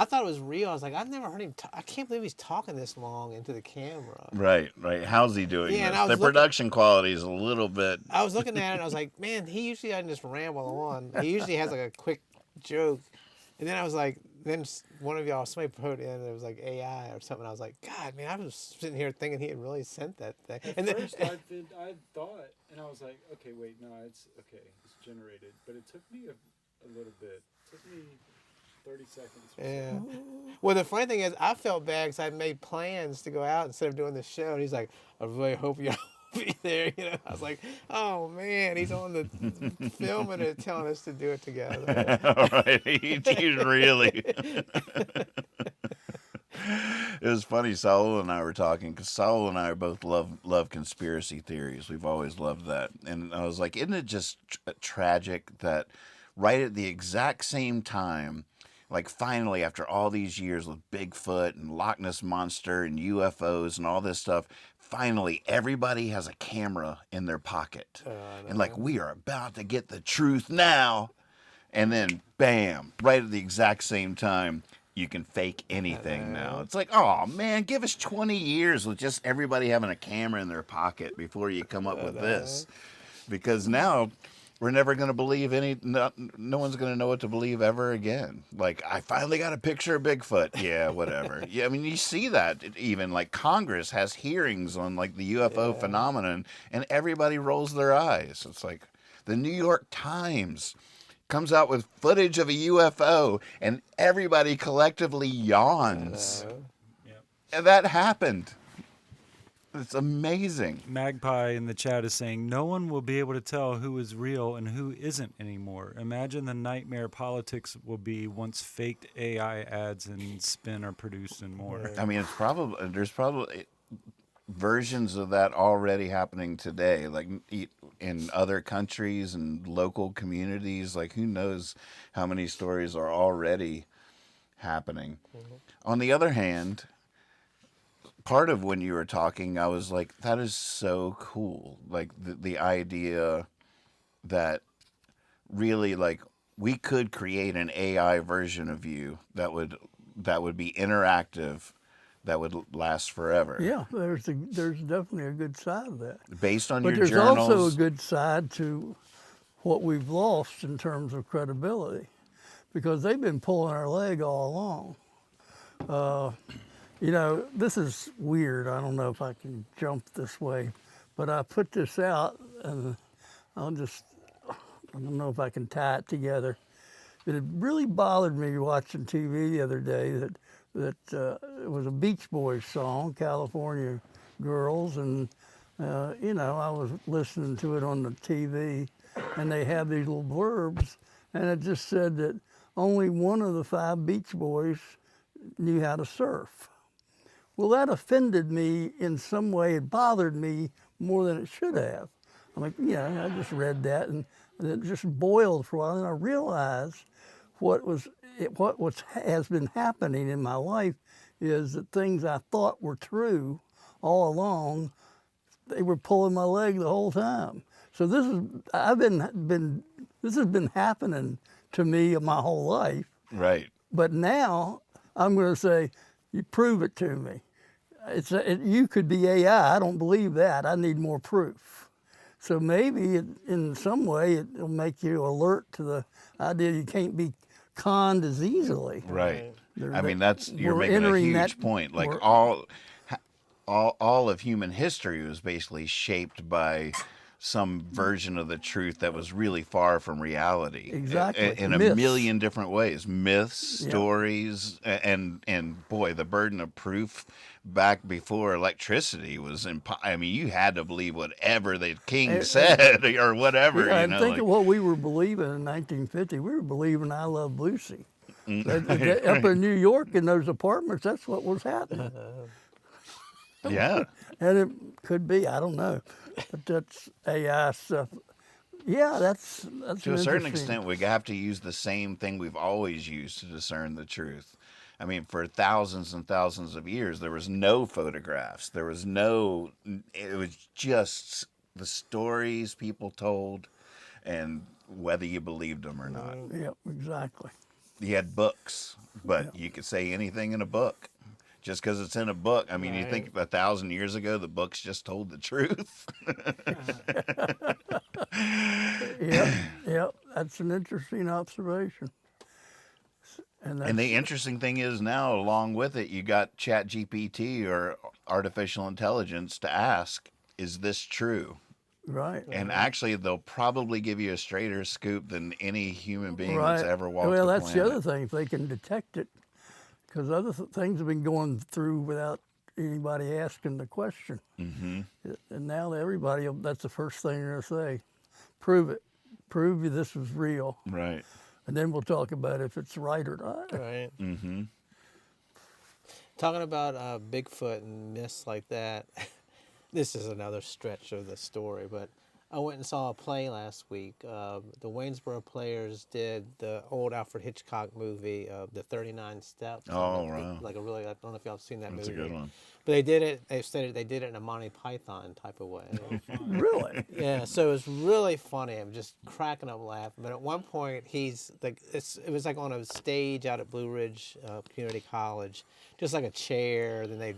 Speaker 1: thought it was real. I was like, I've never heard him I can't believe he's talking this long into the camera.
Speaker 4: Right. How's he doing
Speaker 1: Yeah, and
Speaker 4: this?
Speaker 1: I was
Speaker 4: The production quality is a little bit...
Speaker 1: I was looking at it, and I was like, man, he usually doesn't just ramble on. He usually has, like, a quick joke. And then I was like, then one of y'all, somebody put in, it was like AI or something. I was like, God, man, I was sitting here thinking he had really sent that thing.
Speaker 3: At
Speaker 1: And then,
Speaker 3: first, I thought, and I was like, okay, wait, no, it's generated. But it took me a little bit. It took me 30 seconds.
Speaker 1: yeah. Well, the funny thing is, I felt bad because I made plans to go out instead of doing the show. And he's like, I really hope y'all be there. You know, I was like, oh man, he's on the filming it, telling us to do it together.
Speaker 4: All right. He's really... It was funny. Saul and I were talking because Saul and I both love conspiracy theories. We've always loved that. And I was like, isn't it just tragic that right at the exact same time, like finally after all these years with Bigfoot and Loch Ness Monster and UFOs and all this stuff, finally everybody has a camera in their pocket. And like, we are about to get the truth now. And then bam, right at the exact same time, you can fake anything now. It's like, oh man, give us 20 years with just everybody having a camera in their pocket before you come up with this. Because now we're never going to believe no one's going to know what to believe ever again. Like, I finally got a picture of Bigfoot. Yeah, whatever. Yeah, I mean, you see that even like Congress has hearings on like the UFO phenomenon and everybody rolls their eyes. It's like the New York Times comes out with footage of a UFO and everybody collectively yawns. And that happened. It's amazing.
Speaker 3: Magpie in the chat is saying, no one will be able to tell who is real and who isn't anymore. Imagine the nightmare politics will be once faked AI ads and spin are produced and more.
Speaker 4: I mean, there's probably versions of that already happening today, like in other countries and local communities. Like, who knows how many stories are already happening. On the other hand, part of when you were talking, I was like, that is so cool. Like the idea that really, like, we could create an AI version of you that would be interactive, that would last forever.
Speaker 5: Yeah, there's definitely a good side of that.
Speaker 4: Based on
Speaker 5: But
Speaker 4: your
Speaker 5: there's
Speaker 4: journals.
Speaker 5: also a good side to what we've lost in terms of credibility, because they've been pulling our leg all along. You know, this is weird. I don't know if I can jump this way, but I put this out, and I'll just I don't know if I can tie it together. But it really bothered me watching TV the other day that it was a Beach Boys song, California Girls, and you know, I was listening to it on the TV, and they have these little blurbs, and it just said that only one of the 5 Beach Boys knew how to surf. Well, that offended me in some way. It bothered me more than it should have. I'm like, yeah, I just read that, and it just boiled for a while, and I realized what has been happening in my life is that things I thought were true all along, they were pulling my leg the whole time. So this has been happening to me my whole life.
Speaker 6: Right.
Speaker 5: But now I'm going to say, you prove it to me. You could be AI. I don't believe that. I need more proof. So maybe in some way it'll make you alert to the idea you can't be conned as easily.
Speaker 6: Right. I mean, you're
Speaker 5: we're
Speaker 6: making a
Speaker 5: entering
Speaker 6: huge
Speaker 5: that-
Speaker 6: point. Like
Speaker 5: we're-
Speaker 6: all of human history was basically shaped by some version of the truth that was really far from reality.
Speaker 5: Exactly.
Speaker 6: In a
Speaker 5: Myths.
Speaker 6: million different ways. Myths,
Speaker 5: Yeah.
Speaker 6: stories, and boy, the burden of proof back before electricity was I mean, you had to believe whatever the king said or whatever.
Speaker 5: Yeah,
Speaker 6: you
Speaker 5: and
Speaker 6: know,
Speaker 5: think
Speaker 6: like,
Speaker 5: of what we were believing in 1950. We were believing I Love Lucy. Up in New York in those apartments, that's what was happening.
Speaker 6: yeah.
Speaker 5: And it could be, I don't know. But that's AI stuff. Yeah, that's
Speaker 6: To a certain
Speaker 5: interesting-
Speaker 6: extent, we have to use the same thing we've always used to discern the truth. I mean, for thousands and thousands of years, there was no photographs. It was just the stories people told and whether you believed them or not.
Speaker 5: Yeah, exactly.
Speaker 6: You had books, but you could say anything in a book. Just because it's in a book. I mean, you think 1,000 years ago, the books just told the truth.
Speaker 5: Yep, that's an interesting observation.
Speaker 6: And the interesting thing is now, along with it, you got Chat GPT or artificial intelligence to ask, is this true?
Speaker 5: Right.
Speaker 6: And actually, they'll probably give you a straighter scoop than any human being that's
Speaker 5: Right.
Speaker 6: ever walked
Speaker 5: Well,
Speaker 6: the
Speaker 5: that's the
Speaker 6: planet.
Speaker 5: other thing, if they can detect it, because other things have been going through without anybody asking the question.
Speaker 6: Mm-hmm.
Speaker 5: And now everybody, that's the first thing they're going to say. Prove it. Prove this was real.
Speaker 6: Right.
Speaker 5: And then we'll talk about if it's right or not.
Speaker 1: Right.
Speaker 6: Mm-hmm.
Speaker 1: Talking about Bigfoot and myths like that, this is another stretch of the story, but I went and saw a play last week. The Waynesboro Players did the old Alfred Hitchcock movie, The 39 Steps.
Speaker 6: Oh, wow.
Speaker 1: Like a really, I don't know if y'all have seen that
Speaker 6: That's a
Speaker 1: movie.
Speaker 6: good one.
Speaker 1: But they did it, they said they did it in a Monty Python type of way.
Speaker 5: Really?
Speaker 1: Yeah, so it was really funny. I'm just cracking up laughing. But at one point, he's like, it was like on a stage out at Blue Ridge Community College, just like a chair. Then they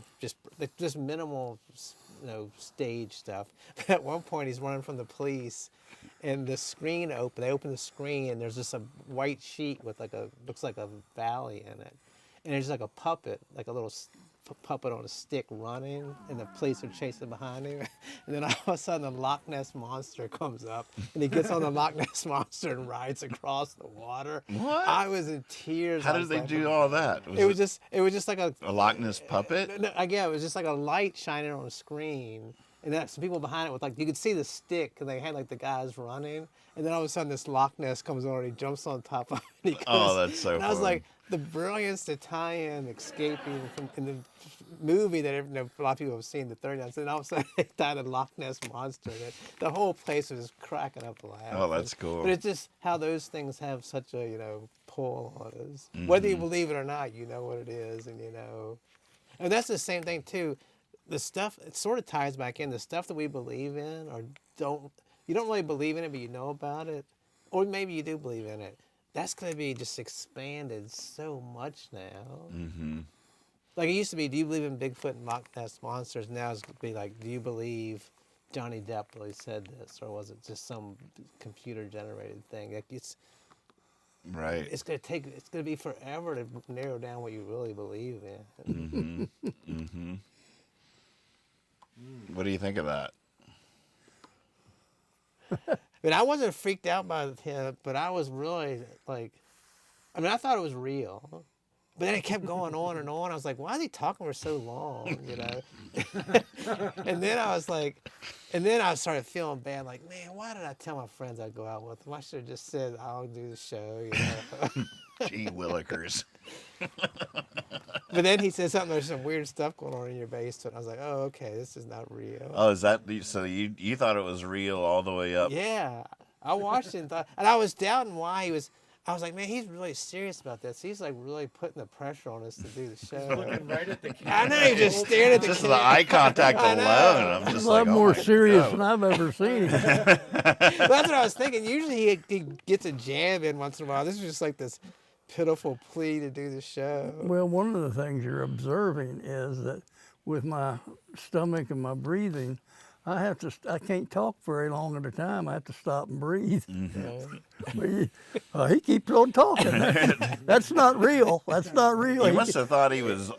Speaker 1: just minimal, stage stuff. But at one point, he's running from the police, and the screen They open the screen, and there's just a white sheet with looks like a valley in it, and there's like a puppet, like a little puppet on a stick running, and the police are chasing behind him. And then all of a sudden the Loch Ness Monster comes up, and he gets on the Loch Ness Monster and rides across the water.
Speaker 6: What?
Speaker 1: I was in tears.
Speaker 6: How
Speaker 1: I
Speaker 6: did
Speaker 1: was
Speaker 6: they
Speaker 1: like,
Speaker 6: do all that?
Speaker 1: It was just like a
Speaker 6: Loch Ness puppet?
Speaker 1: no, again, it was just like a light shining on a screen, and then some people behind it with you could see the stick, and they had the guys running, and then all of a sudden this Loch Ness comes on, and he jumps on top of it. And he goes,
Speaker 6: Oh, that's so
Speaker 1: And I was
Speaker 6: fun.
Speaker 1: like, the brilliance to tie in escaping from in the movie that a lot of people have seen, the 39, and all of a sudden they tied a Loch Ness Monster in it. The whole place was cracking up laughing.
Speaker 6: Oh, that's cool.
Speaker 1: But it's just how those things have such a pull on us. Whether you believe it or not, you know what it is, and and that's the same thing too. The stuff, it sort of ties back in. The stuff that we believe in or you don't really believe in it, but you know about it, or maybe you do believe in it. That's going to be just expanded so much now.
Speaker 6: Mm-hmm.
Speaker 1: Like it used to be, do you believe in Bigfoot and Loch Ness Monsters? Now it's going to be like, do you believe Johnny Depp really said this? Or was it just some computer-generated thing? Like
Speaker 6: Right.
Speaker 1: it's going to be forever to narrow down what you really believe in.
Speaker 6: Mm-hmm. Mm-hmm. What do you think of that?
Speaker 1: mean, I wasn't freaked out by him, but I was really like, I mean, I thought it was real. But then it kept going on and on. I was like, why is he talking for so long, you know? And then I was like, and then I started feeling bad, like, man, why did I tell my friends I'd go out with them? I should have just said, I'll do the show, you know?
Speaker 6: Gee willikers.
Speaker 1: But then he said something, there's some weird stuff going on in your basement. I was like, oh, okay, this is not real.
Speaker 6: Oh, is that so? You thought it was real all the way up?
Speaker 1: Yeah. I watched it and thought, and I was doubting why he was. I was like, man, he's really serious about this. He's like really putting the pressure on us to do the show.
Speaker 3: Looking right at the camera.
Speaker 1: I know he just stared at the
Speaker 6: Just the
Speaker 1: camera.
Speaker 6: eye contact
Speaker 1: I know.
Speaker 6: alone. I'm
Speaker 5: He's
Speaker 6: just
Speaker 5: a lot
Speaker 6: like, oh
Speaker 5: more
Speaker 6: my
Speaker 5: serious
Speaker 6: God.
Speaker 5: than I've ever seen him.
Speaker 1: That's what I was thinking. Usually he gets a jab in once in a while. This is just like this pitiful plea to do the show.
Speaker 5: Well, one of the things you're observing is that with my stomach and my breathing, I can't talk very long at a time. I have to stop and breathe. But he keeps on talking. That's not real. That's not real.
Speaker 6: He must have thought he was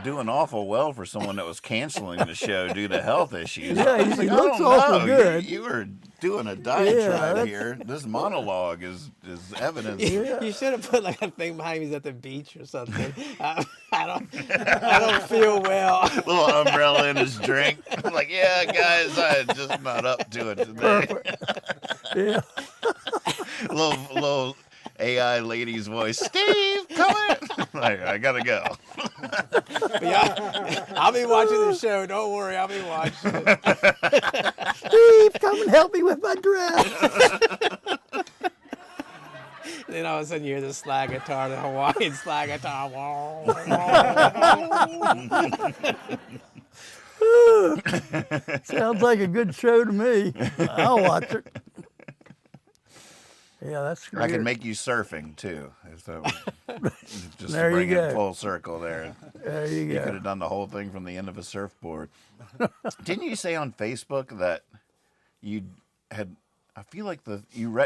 Speaker 6: doing awful well for someone that was canceling the show due to health issues.
Speaker 5: Yeah,
Speaker 6: I was
Speaker 5: he
Speaker 6: like, I
Speaker 5: looks
Speaker 6: don't
Speaker 5: awful
Speaker 6: know.
Speaker 5: good.
Speaker 6: You were doing a
Speaker 5: Yeah,
Speaker 6: diatribe
Speaker 5: that's-
Speaker 6: here. This monologue is evidence.
Speaker 1: You should have put like a thing behind me. He's at the beach or something. I don't feel well.
Speaker 6: Little umbrella in his drink. Like, yeah, guys, I'm just not up to it today.
Speaker 5: Yeah.
Speaker 6: little AI lady's voice. Steve, come in. Like, I gotta go.
Speaker 1: But yeah, I'll be watching the show. Don't worry, I'll be watching it.
Speaker 5: Steve, come and help me with my dress.
Speaker 1: And then all of a sudden you hear the slide guitar, the Hawaiian slide guitar.
Speaker 5: Sounds like a good show to me. I'll watch it. Yeah, that's great.
Speaker 6: I can make you surfing too. So, just
Speaker 5: There
Speaker 6: to
Speaker 5: you
Speaker 6: bring it
Speaker 5: go.
Speaker 6: full circle there.
Speaker 5: There you
Speaker 6: You could
Speaker 5: go.
Speaker 6: have done the whole thing from the end of a surfboard. Didn't you say on Facebook that you had? I feel like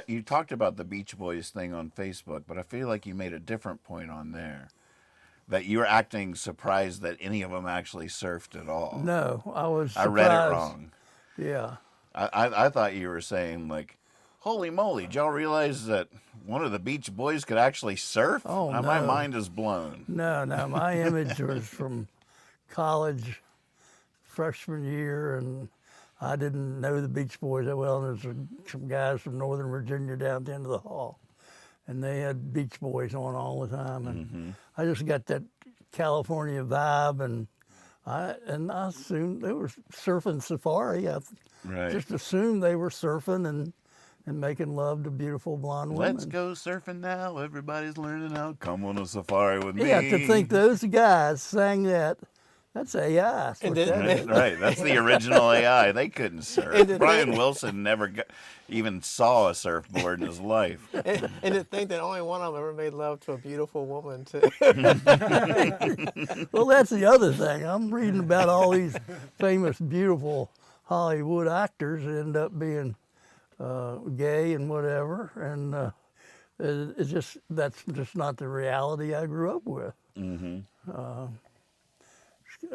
Speaker 6: you talked about the Beach Boys thing on Facebook, but I feel like you made a different point on there. That you were acting surprised that any of them actually surfed at all.
Speaker 5: No, I was
Speaker 6: I
Speaker 5: surprised.
Speaker 6: read it wrong.
Speaker 5: Yeah.
Speaker 6: I thought you were saying like, holy moly, did y'all realize that one of the Beach Boys could actually surf?
Speaker 5: Oh,
Speaker 6: My
Speaker 5: no.
Speaker 6: mind is blown.
Speaker 5: No, my image was from college, freshman year, and I didn't know the Beach Boys that well. And there's some guys from Northern Virginia down at the end of the hall, and they had Beach Boys on all the time, and I just got that California vibe, and I assumed they were surfing safari. I
Speaker 6: Right.
Speaker 5: just assumed they were surfing and making love to beautiful blonde women.
Speaker 6: Let's go surfing now. Everybody's learning how. Come on a safari with me.
Speaker 5: Yeah, to think those guys sang that. That's AI. That's
Speaker 1: And
Speaker 5: what
Speaker 1: then-
Speaker 5: that is.
Speaker 6: Right, that's the original AI. They couldn't surf.
Speaker 1: And the
Speaker 6: Brian
Speaker 1: thing-
Speaker 6: Wilson never even saw a surfboard in his life.
Speaker 1: And to think that only one of them ever made love to a beautiful woman too.
Speaker 5: Well, that's the other thing. I'm reading about all these famous, beautiful Hollywood actors that end up being gay and whatever, and that's just not the reality I grew up with. I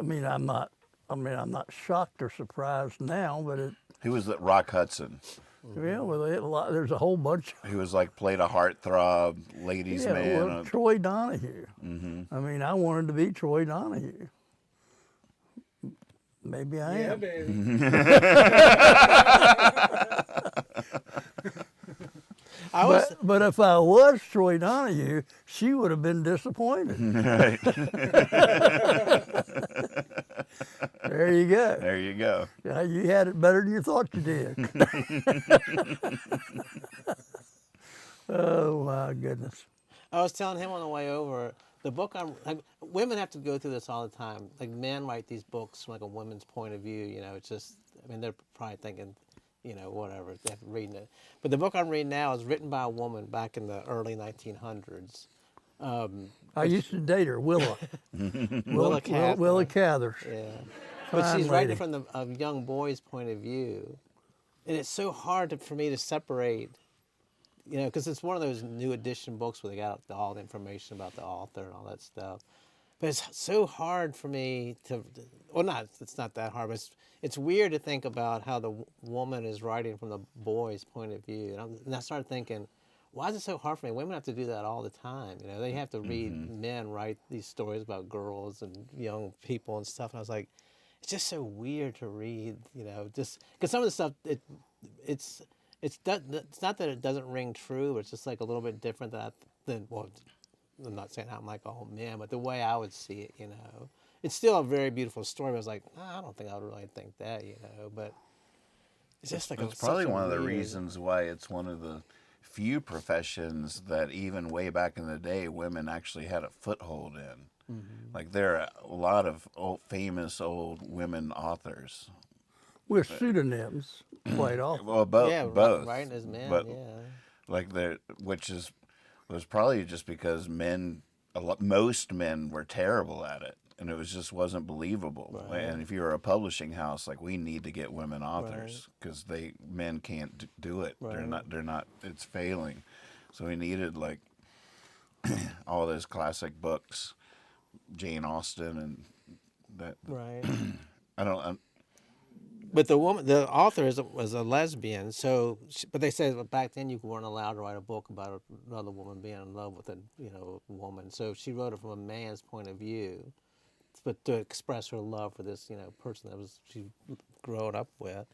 Speaker 5: mean, I'm not shocked or surprised now, but
Speaker 6: Who was that? Rock Hudson.
Speaker 5: there's a whole bunch.
Speaker 6: Who was like played a heartthrob, ladies'
Speaker 5: Yeah,
Speaker 6: man.
Speaker 5: well, Troy Donahue. I mean, I wanted to be Troy Donahue. Maybe I am.
Speaker 3: baby.
Speaker 1: I was
Speaker 5: But if I was Troy Donahue, she would have been disappointed.
Speaker 6: Right.
Speaker 5: There you go.
Speaker 6: There you go.
Speaker 5: Yeah, you had it better than you thought you did. Oh my goodness.
Speaker 1: I was telling him on the way over, the book women have to go through this all the time. Like men write these books from like a woman's point of view, you know, it's just, I mean, they're probably thinking, you know, whatever, they're reading it. But the book I'm reading now is written by a woman back in the early 1900s.
Speaker 5: I used to date her, Willa.
Speaker 1: Willa Cather.
Speaker 5: Willa Cathers.
Speaker 1: Yeah. But
Speaker 5: Fine
Speaker 1: she's writing
Speaker 5: lady.
Speaker 1: from a young boy's point of view. And it's so hard for me to separate, you know, because it's one of those new edition books where they got all the information about the author and all that stuff. But it's so hard for me to, well, not, it's not that hard, but it's weird to think about how the woman is writing from the boy's point of view. And I started thinking, why is it so hard for me? Women have to do that all the time. You know, they have to read men write these stories about girls and young people and stuff. And I was like, it's just so weird to read, you know, just because some of the stuff, it's not that it doesn't ring true, but it's just like a little bit different than well, I'm not saying I'm like all men, but the way I would see it, you know, it's still a very beautiful story. But I was like, I don't think I would really think that, you know, but it's just like
Speaker 6: It's probably
Speaker 1: such a
Speaker 6: one of the
Speaker 1: weird-
Speaker 6: reasons why it's one of the few professions that even way back in the day women actually had a foothold in. Like there are a lot of famous old women authors.
Speaker 5: With pseudonyms quite often.
Speaker 6: Well,
Speaker 1: yeah,
Speaker 6: both.
Speaker 1: writing as men,
Speaker 6: but
Speaker 1: yeah.
Speaker 6: like which was probably just because most men were terrible at it, and it wasn't believable.
Speaker 1: Right.
Speaker 6: And if you were a publishing house, like we need to get women authors because men can't do it.
Speaker 1: Right.
Speaker 6: They're not. It's failing. So we needed like all those classic books, Jane Austen, and that.
Speaker 1: Right.
Speaker 6: I don't.
Speaker 1: But the author was a lesbian. So, but they said back then you weren't allowed to write a book about another woman being in love with a woman. So she wrote it from a man's point of view, but to express her love for this person that she growing up with.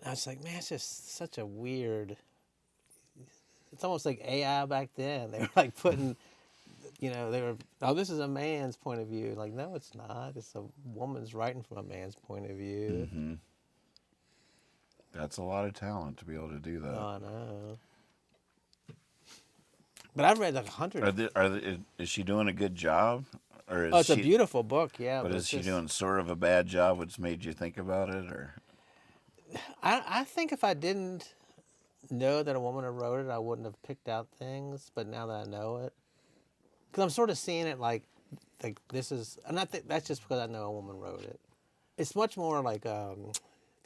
Speaker 1: And I was like, man, it's just such a weird. It's almost like AI back then. They were like putting. This is a man's point of view. Like, no, it's not. It's a woman's writing from a man's point of view.
Speaker 6: Mm-hmm. That's a lot of talent to be able to do that.
Speaker 1: Oh, I know. But I've read like 100.
Speaker 6: Is she doing a good job? Or is
Speaker 1: It's
Speaker 6: she,
Speaker 1: a beautiful book, yeah.
Speaker 6: But is she doing sort of a bad job, which made you think about it? Or
Speaker 1: I think if I didn't know that a woman had wrote it, I wouldn't have picked out things. But now that I know it, because I'm sort of seeing it like this is, and I think that's just because I know a woman wrote it. It's much more like, God,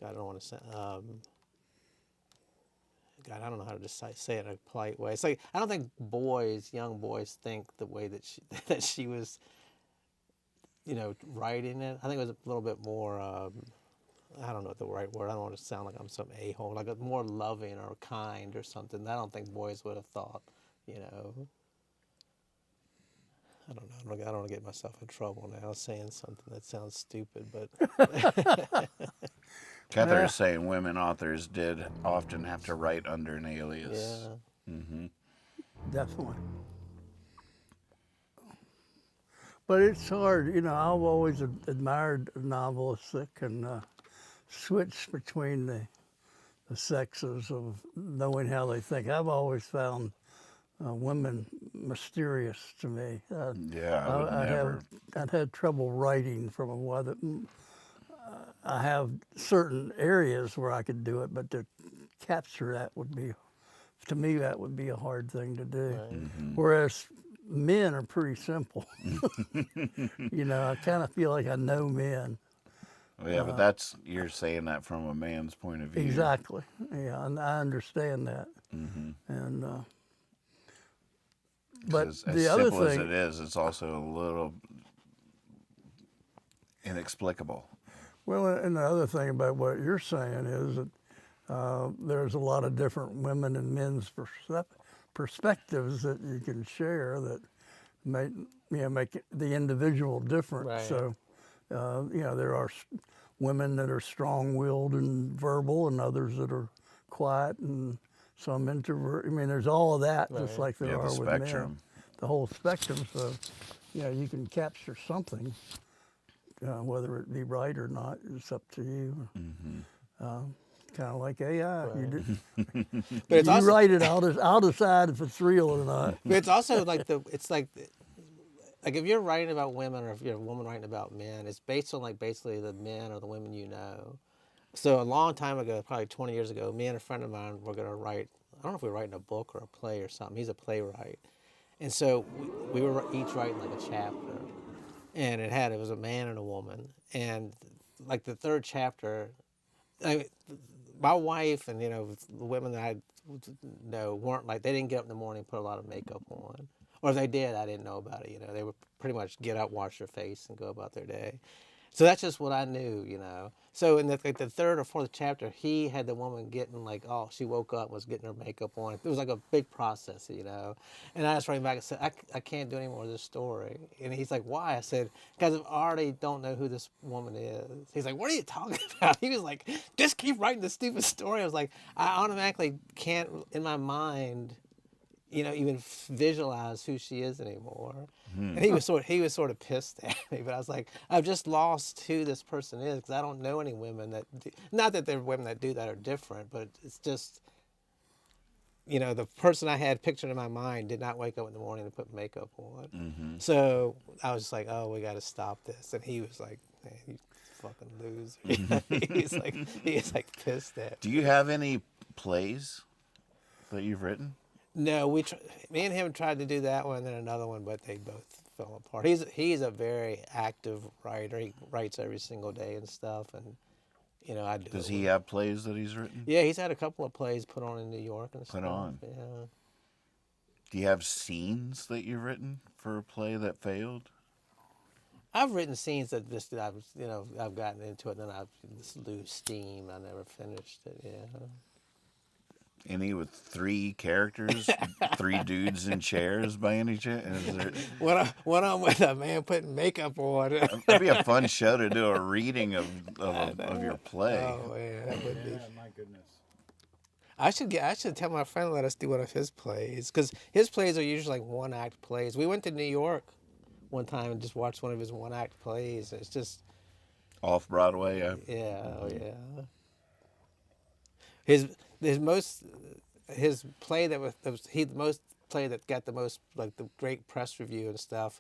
Speaker 1: I don't want to say, God, I don't know how to just say it in a polite way. It's like, I don't think young boys think the way that she was, writing it. I think it was a little bit more, I don't know what the right word, I don't want to sound like I'm some a-hole, like a more loving or kind or something. I don't think boys would have thought, I don't know. I don't want to get myself in trouble now saying something that sounds stupid, but
Speaker 6: Cather is saying women authors did often have to write under an alias.
Speaker 1: yeah.
Speaker 6: Mm-hmm.
Speaker 5: Definitely. But it's hard, I've always admired novelists that can switch between the sexes of knowing how they think. I've always found women mysterious to me.
Speaker 6: Yeah, I would never.
Speaker 5: I've had trouble writing from a mother. I have certain areas where I could do it, but to capture that would be, to me, that would be a hard thing to do.
Speaker 1: Right.
Speaker 6: Mm-hmm.
Speaker 5: Whereas men are pretty simple. I kind of feel like I know men.
Speaker 6: Well, yeah, but you're saying that from a man's point of view.
Speaker 5: Exactly. Yeah, and I understand that.
Speaker 6: Mm-hmm.
Speaker 5: And but
Speaker 6: as
Speaker 5: the other
Speaker 6: simple as
Speaker 5: thing,
Speaker 6: it is, it's also a little inexplicable.
Speaker 5: well, and the other thing about what you're saying is that there's a lot of different women and men's perspectives that you can share that make the individual different.
Speaker 1: Right.
Speaker 5: So, there are women that are strong-willed and verbal, and others that are quiet, and some introvert. I mean, there's all of that, just
Speaker 1: Right.
Speaker 5: like there
Speaker 6: Yeah,
Speaker 5: are
Speaker 6: the
Speaker 5: with
Speaker 6: spectrum.
Speaker 5: men. The whole spectrum. So, you can capture something. Whether it be right or not, it's up to you.
Speaker 6: Mm-hmm.
Speaker 5: Kind of like AI.
Speaker 1: Right.
Speaker 5: But
Speaker 1: it's
Speaker 5: you
Speaker 1: also,
Speaker 5: write it, I'll decide if it's real or not.
Speaker 1: but it's also like if you're writing about women or if you're a woman writing about men, it's based on like basically the men or the women you know. So a long time ago, probably 20 years ago, me and a friend of mine were going to write, I don't know if we were writing a book or a play or something. He's a playwright. And so we were each writing like a chapter. And it was a man and a woman. And like the third chapter, my wife and, the women that I know weren't like, they didn't get up in the morning and put a lot of makeup on. Or if they did, I didn't know about it. You know, they would pretty much get up, wash their face, and go about their day. So that's just what I knew, you know. So in the third or fourth chapter, he had the woman getting like, oh, she woke up and was getting her makeup on. It was like a big process, you know. And I just wrote him back and said, I can't do any more of this story. And he's like, why? I said, because I already don't know who this woman is. He's like, what are you talking about? He was like, just keep writing the stupid story. I was like, I automatically can't, in my mind, you know, even visualize who she is anymore. And he was sort of pissed at me, but I was like, I've just lost who this person is because I don't know any women that do, not that there are women that do that are different, but it's just, you know, the person I had pictured in my mind did not wake up in the morning and put makeup on. So I was just like, oh, we got to stop this. And he was like, man, you fucking loser. He's like pissed at me.
Speaker 6: Do you have any plays that you've written?
Speaker 1: No, me and him tried to do that one and then another one, but they both fell apart. He's a very active writer. He writes every single day and stuff, and you know I do.
Speaker 6: Does he have plays that he's written?
Speaker 1: Yeah, he's had a couple of plays put on in New York and stuff.
Speaker 6: Put on.
Speaker 1: Yeah.
Speaker 6: Do you have scenes that you've written for a play that failed?
Speaker 1: I've written scenes that just I've gotten into it and then I've just lose steam. I never finished it. Yeah.
Speaker 6: Any with 3 characters, 3 dudes in chairs by any chance?
Speaker 1: When I'm with a man putting makeup on.
Speaker 6: That'd be a fun show to do a reading of your play.
Speaker 1: Oh man, that would be.
Speaker 3: Yeah, my goodness.
Speaker 1: I should tell my friend to let us do one of his plays because his plays are usually like 1-act plays. We went to New York one time and just watched one of his 1-act plays. It's just
Speaker 6: Off Broadway, yeah.
Speaker 1: yeah, oh yeah. His play the most play that got the most like the great press review and stuff.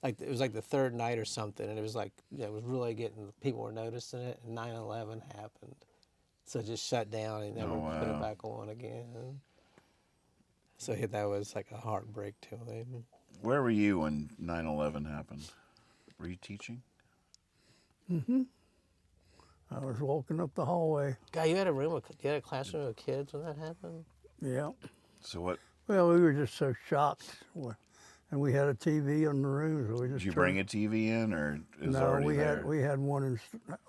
Speaker 1: Like it was like the third night or something, and it was like it was really getting people were noticing it. And 9/11 happened, so it just shut down and never put it back on again. So that was like a heartbreak to him.
Speaker 6: Where were you when 9/11 happened? Were you teaching?
Speaker 5: I was walking up the hallway.
Speaker 1: God, you had a classroom of kids when that happened.
Speaker 5: Yeah.
Speaker 6: So what?
Speaker 5: Well, we were just so shocked. And we had a TV in the room, so we just
Speaker 6: Did you bring a TV in, or is it
Speaker 5: No,
Speaker 6: already there?
Speaker 5: we had one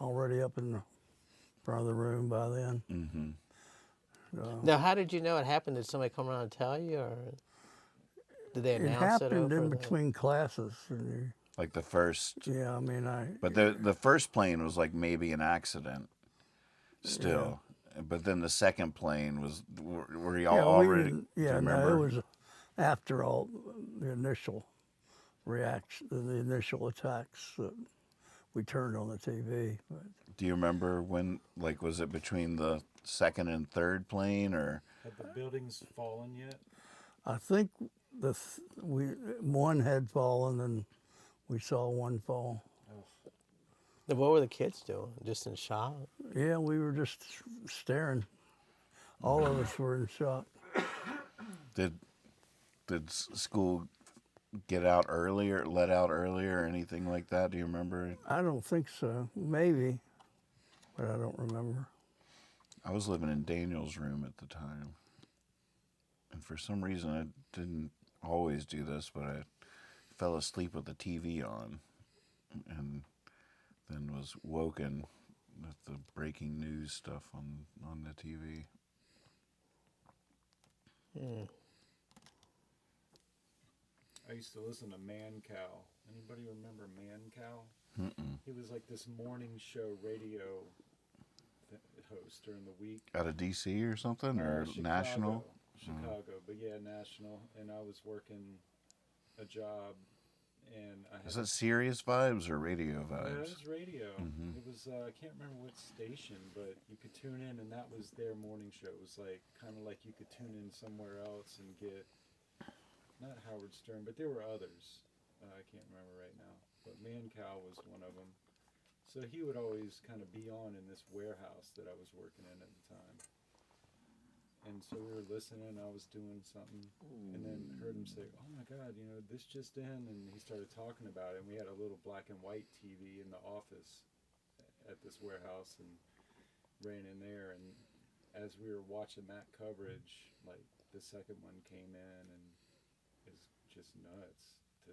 Speaker 5: already up in the front of the room by then.
Speaker 1: Now, how did you know it happened? Did somebody come around and tell you, or did they
Speaker 5: It
Speaker 1: announce it?
Speaker 5: happened in
Speaker 1: over
Speaker 5: between classes. And
Speaker 6: Like the first.
Speaker 5: yeah, I mean,
Speaker 6: But the first plane was like maybe an accident, still. But then the second plane was. Were y'all already? Do you
Speaker 5: no,
Speaker 6: remember?
Speaker 5: it was after all the initial reaction, the initial attacks that we turned on the TV. But
Speaker 6: Do you remember when? Like, was it between the second and third plane, or?
Speaker 3: Have the buildings fallen yet?
Speaker 5: I think one had fallen and we saw one fall.
Speaker 1: What were the kids doing? Just in shock?
Speaker 5: Yeah, we were just staring. All of us were in shock.
Speaker 6: Did school get out earlier, let out earlier, or anything like that? Do you remember?
Speaker 5: I don't think so. Maybe, but I don't remember.
Speaker 6: I was living in Daniel's room at the time, and for some reason I didn't always do this, but I fell asleep with the TV on, and then was woken with the breaking news stuff on the TV.
Speaker 3: I used to listen to Man Cow. Anybody remember Man Cow? He was like this morning show radio host during the week.
Speaker 6: Out of D.C. or something, or national?
Speaker 3: Chicago, but yeah, national. And I was working a job, and I had.
Speaker 6: Is that Serious Vibes or Radio
Speaker 3: No, it
Speaker 6: Vibes?
Speaker 3: was radio. It was I can't remember what station, but you could tune in, and that was their morning show. It was like kind of like you could tune in somewhere else and get not Howard Stern, but there were others. I can't remember right now, but Man Cow was one of them. So he would always kind of be on in this warehouse that I was working in at the time. And so we were listening, I was doing something, and then heard him say, oh my God, you know, this just in, and he started talking about it, and we had a little black and white TV in the office at this warehouse, and ran in there, and as we were watching that coverage, like, the second one came in, and his just nuts. To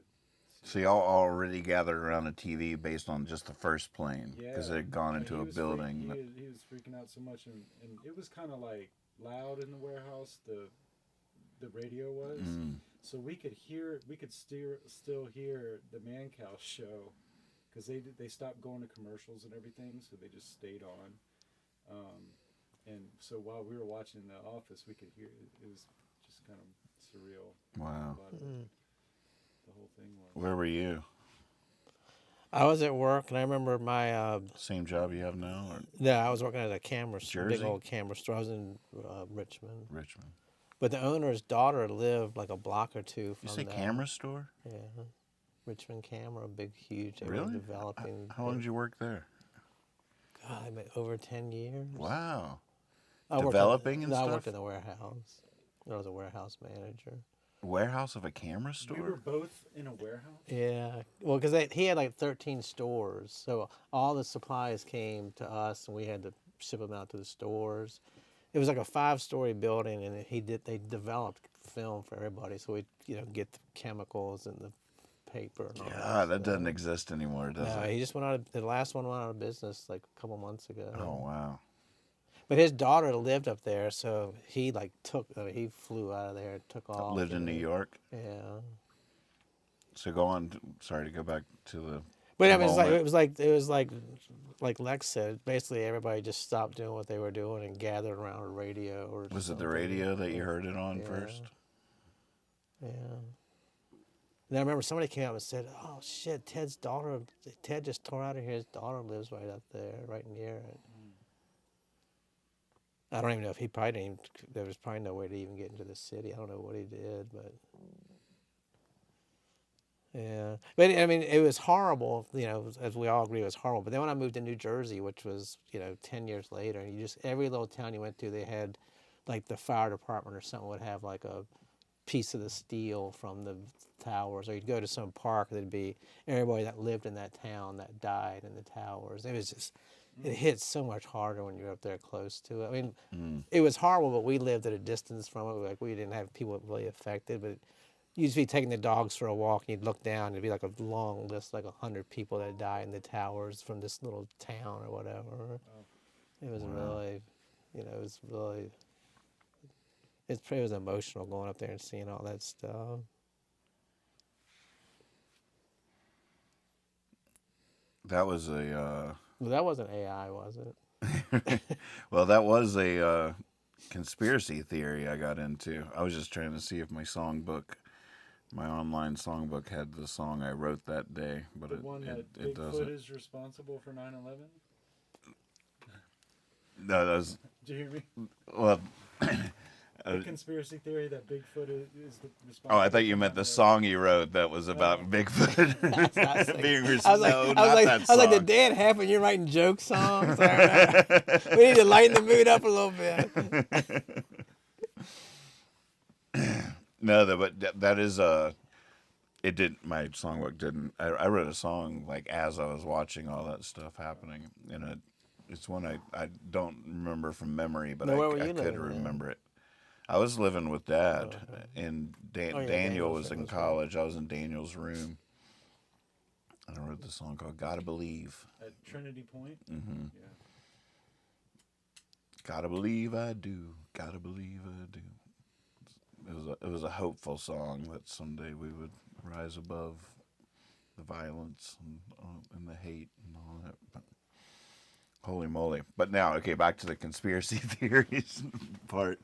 Speaker 6: So y'all already gathered around a TV based on just the first plane because it had gone
Speaker 3: I mean,
Speaker 6: into
Speaker 3: he
Speaker 6: a
Speaker 3: was
Speaker 6: building.
Speaker 3: he was freaking out so much, and it was kind of like loud in the warehouse. The radio was, so we could still hear the Man Cow show, because they stopped going to commercials and everything, so they just stayed on. And so while we were watching The Office, we could hear it. It was just kind of surreal.
Speaker 6: Wow.
Speaker 3: The whole thing was.
Speaker 6: Where were you?
Speaker 1: I was at work, and I remember my
Speaker 6: Same job you have now, or
Speaker 1: I was working at a camera
Speaker 6: Jersey?
Speaker 1: big old camera store. I was in Richmond,
Speaker 6: Richmond?
Speaker 1: but the owner's daughter lived like a block or two from
Speaker 6: You say
Speaker 1: there.
Speaker 6: camera store?
Speaker 1: Yeah, Richmond Camera, big, huge. They were
Speaker 6: Really?
Speaker 1: developing.
Speaker 6: How long did you work there?
Speaker 1: God, I mean, over 10 years.
Speaker 6: Wow.
Speaker 1: I worked
Speaker 6: Developing
Speaker 1: in,
Speaker 6: and
Speaker 1: no, I
Speaker 6: stuff?
Speaker 1: worked in the warehouse. I was a warehouse manager.
Speaker 6: Warehouse of a camera
Speaker 3: We were
Speaker 6: store?
Speaker 3: both in a warehouse.
Speaker 1: Yeah, well, because he had like 13 stores, so all the supplies came to us, and we had to ship them out to the stores. It was like a 5-story building, and they developed film for everybody, so we get the chemicals and the paper. And all
Speaker 6: Yeah, that
Speaker 1: stuff.
Speaker 6: doesn't exist anymore, does
Speaker 1: No,
Speaker 6: it?
Speaker 1: he just went out. The last one went out of business like a couple months ago.
Speaker 6: Oh, wow.
Speaker 1: But his daughter lived up there, so he he flew out of there, took off.
Speaker 6: Lived in New York?
Speaker 1: Yeah.
Speaker 6: So go on. Sorry to go back to the.
Speaker 1: But I mean,
Speaker 6: moment.
Speaker 1: it was like Lex said. Basically, everybody just stopped doing what they were doing and gathered around a radio. Or
Speaker 6: Was it the
Speaker 1: something.
Speaker 6: radio that you heard it on
Speaker 1: Yeah.
Speaker 6: first?
Speaker 1: Yeah. And I remember somebody came up and said, "Oh shit, Ted just tore out of here. His daughter lives right up there, right near it." I don't even know if he probably didn't. There was probably no way to even get into the city. I don't know what he did, but. Yeah, but I mean, it was horrible. As we all agree, it was horrible. But then when I moved to New Jersey, which was 10 years later, every little town you went to, they had, like the fire department or something would have like a piece of the steel from the towers, or you'd go to some park, there'd be everybody that lived in that town that died in the towers. It was just, it hit so much harder when you're up there close to it. I mean, it was horrible, but we lived at a distance from it. Like, we didn't have people really affected, but. You'd be taking the dogs for a walk, and you'd look down, and it'd be like a long list, like 100 people that died in the towers from this little town or whatever. It was really, it was really, it was emotional going up there and seeing all that stuff.
Speaker 6: That was a.
Speaker 1: Well, that wasn't AI, was it?
Speaker 6: Well, that was a conspiracy theory I got into. I was just trying to see if my songbook. My online songbook had the song I wrote that day, but
Speaker 3: The one that
Speaker 6: it
Speaker 3: Bigfoot
Speaker 6: doesn't.
Speaker 3: is responsible for 9/11.
Speaker 6: No, that was
Speaker 3: Do you hear me?
Speaker 6: well.
Speaker 3: The conspiracy theory that Bigfoot is the responsible.
Speaker 6: Oh, I thought you meant the song you wrote that was about Bigfoot being no, not that
Speaker 1: I
Speaker 6: song.
Speaker 1: was like, the day it happened, you're writing joke songs. We need to lighten the mood up a little bit.
Speaker 6: No, but that is it didn't. My songbook didn't. I wrote a song like as I was watching all that stuff happening, and it's one I don't remember from memory, but
Speaker 1: Now, where were
Speaker 6: I
Speaker 1: you
Speaker 6: could
Speaker 1: living then?
Speaker 6: remember it. I was living with Dad, and
Speaker 1: yeah,
Speaker 6: Daniel
Speaker 1: Daniel's
Speaker 6: was in
Speaker 1: room was
Speaker 6: college. I was in Daniel's room, and I wrote the song called "Gotta Believe."
Speaker 3: At Trinity Point.
Speaker 6: Mm-hmm.
Speaker 3: Yeah.
Speaker 6: Gotta believe I do. Gotta believe I do. It was a hopeful song that someday we would rise above the violence and the hate and all that. But, holy moly! But now, okay, back to the conspiracy theories part.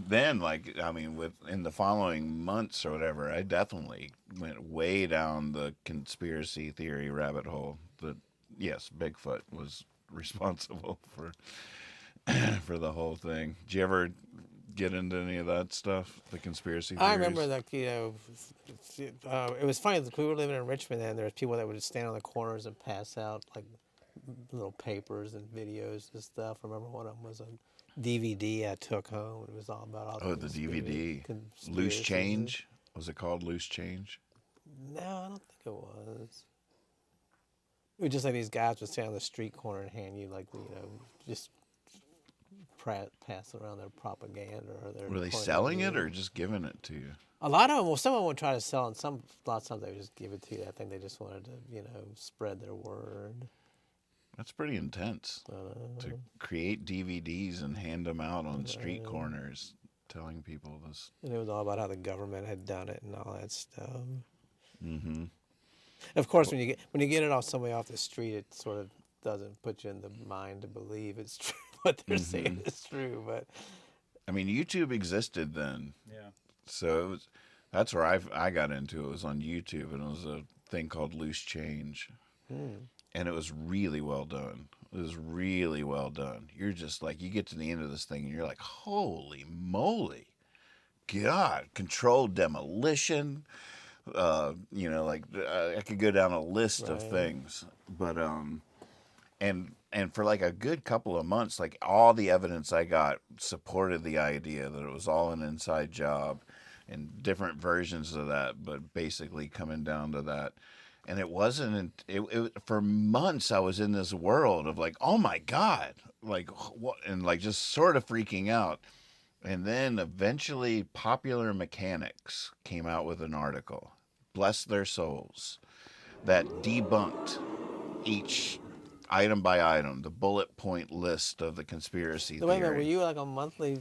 Speaker 6: Then, in the following months or whatever, I definitely went way down the conspiracy theory rabbit hole. That yes, Bigfoot was responsible for the whole thing. Did you ever get into any of that stuff? The conspiracy theories?
Speaker 1: I remember that, it was funny that we were living in Richmond, and there was people that would just stand on the corners and pass out like little papers and videos and stuff. I remember one of them was a DVD I took home. It was all about all
Speaker 6: the DVD. Loose Change? Was it called Loose Change?
Speaker 1: No, I don't think it was. It was just like these guys would stand on the street corner and hand you just passing around their propaganda or their.
Speaker 6: Were they
Speaker 1: point of
Speaker 6: selling it
Speaker 1: view.
Speaker 6: or just giving it to you?
Speaker 1: A lot of them, well, some of them would try to sell, and a lot of times they would just give it to you. I think they just wanted to, spread their word.
Speaker 6: That's pretty intense to create DVDs and hand them out on street corners, telling people this.
Speaker 1: And it was all about how the government had done it and all that stuff.
Speaker 6: Mm-hmm.
Speaker 1: Of course, when you get it off somebody off the street, it sort of doesn't put you in the mind to believe it's true. What they're saying is true, but
Speaker 6: I mean, YouTube existed then.
Speaker 3: Yeah.
Speaker 6: So that's where I got into it. It was on YouTube, and it was a thing called Loose Change. And it was really well done. It was really well done. You're just like, you get to the end of this thing, and you're like, holy moly. God, controlled demolition. I could go down a list of things. But, and for like a good couple of months, like all the evidence I got supported the idea that it was all an inside job and different versions of that, but basically coming down to that. And it wasn't, for months I was in this world of like, oh my God, like what, and like just sort of freaking out. And then eventually Popular Mechanics came out with an article, bless their souls, that debunked each item by item, the bullet point list of the conspiracy
Speaker 1: wait a
Speaker 6: theory.
Speaker 1: minute, were you like a monthly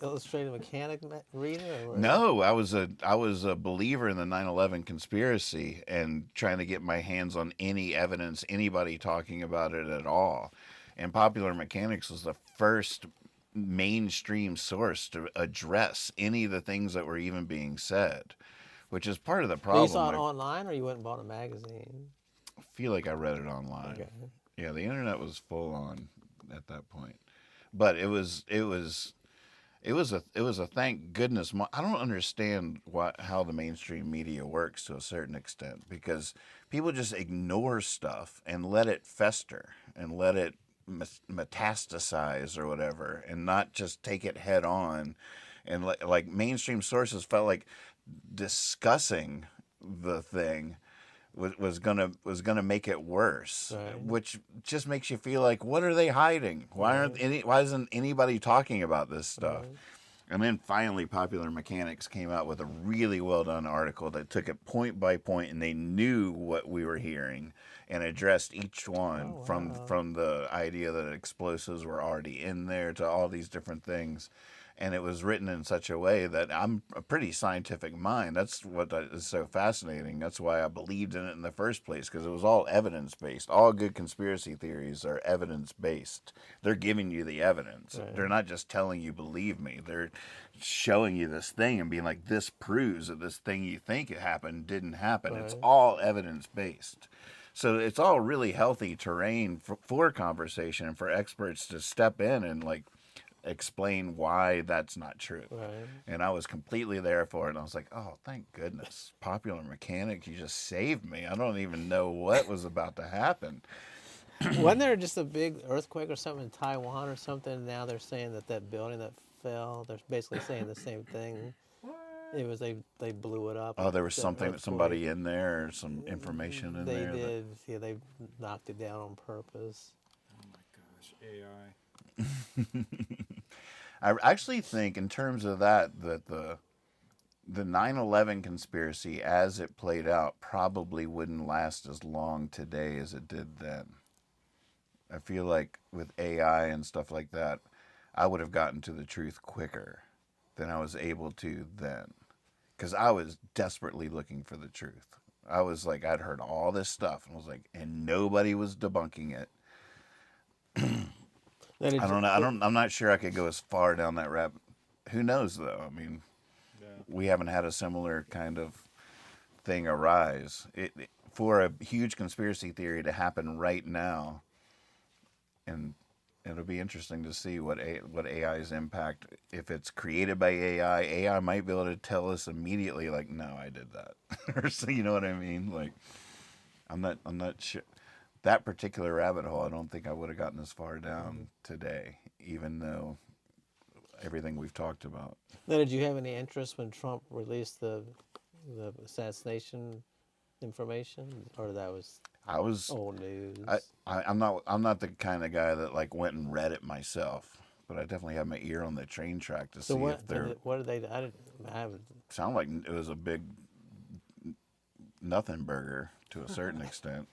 Speaker 1: Illustrated Mechanic reader? Or
Speaker 6: No, I was a believer in the 9/11 conspiracy and trying to get my hands on any evidence, anybody talking about it at all. And Popular Mechanics was the first mainstream source to address any of the things that were even being said, which is part of the
Speaker 1: But
Speaker 6: problem.
Speaker 1: you saw it online, or you went and bought a magazine?
Speaker 6: I feel like I read it online.
Speaker 1: Okay.
Speaker 6: Yeah, the internet was full on at that point, but it was a thank goodness. I don't understand how the mainstream media works to a certain extent, because people just ignore stuff and let it fester and let it metastasize or whatever, and not just take it head on. And like mainstream sources felt like discussing the thing was gonna make it worse, which just makes you feel like, what are they hiding? Why isn't anybody talking about this stuff? And then finally Popular Mechanics came out with a really well done article that took it point by point, and they knew what we were hearing and addressed each one from the idea that explosives were already in there to all these different things. And it was written in such a way that I'm a pretty scientific mind. That's what is so fascinating. That's why I believed in it in the first place, because it was all evidence-based. All good conspiracy theories are evidence-based. They're giving you the evidence. Right. They're not just telling you, believe me. They're showing you this thing and being like, this proves that this thing you think it happened didn't happen. Right. It's all evidence-based. So it's all really healthy terrain for conversation and for experts to step in and like explain why that's not true. Right. And I was completely there for it. And I was like, oh, thank goodness. Popular Mechanics, you just saved me. I don't even know what was about to happen.
Speaker 1: Wasn't there just a big earthquake or something in Taiwan or something? Now they're saying that building that fell, they're basically saying the same thing. It was they blew it up.
Speaker 6: Oh, there was something, somebody in there, or some information in there.
Speaker 1: They did. Yeah, they knocked it down on purpose.
Speaker 3: Oh my gosh, AI.
Speaker 6: I actually think, in terms of that the 9/11 conspiracy, as it played out, probably wouldn't last as long today as it did then. I feel like with AI and stuff like that, I would have gotten to the truth quicker than I was able to then, because I was desperately looking for the truth. I was like, I'd heard all this stuff, and I was like, and nobody was debunking it. I don't know. I'm not sure I could go as far down that rabbit. Who knows, though? I mean, we haven't had a similar kind of thing arise. For a huge conspiracy theory to happen right now, and it'll be interesting to see what AI's impact. If it's created by AI might be able to tell us immediately, like, no, I did that, or so, you know what I mean? Like, I'm not sure. That particular rabbit hole, I don't think I would have gotten as far down today, even though everything we've talked about.
Speaker 1: Now, did you have any interest when Trump released the assassination information, or that was?
Speaker 6: I was.
Speaker 1: Old news.
Speaker 6: I'm not the kind of guy that like went and read it myself, but I definitely had my ear on the train track to
Speaker 1: so
Speaker 6: see
Speaker 1: what?
Speaker 6: if they're.
Speaker 1: What did they? I haven't.
Speaker 6: Sound like it was a big nothing burger to a certain extent.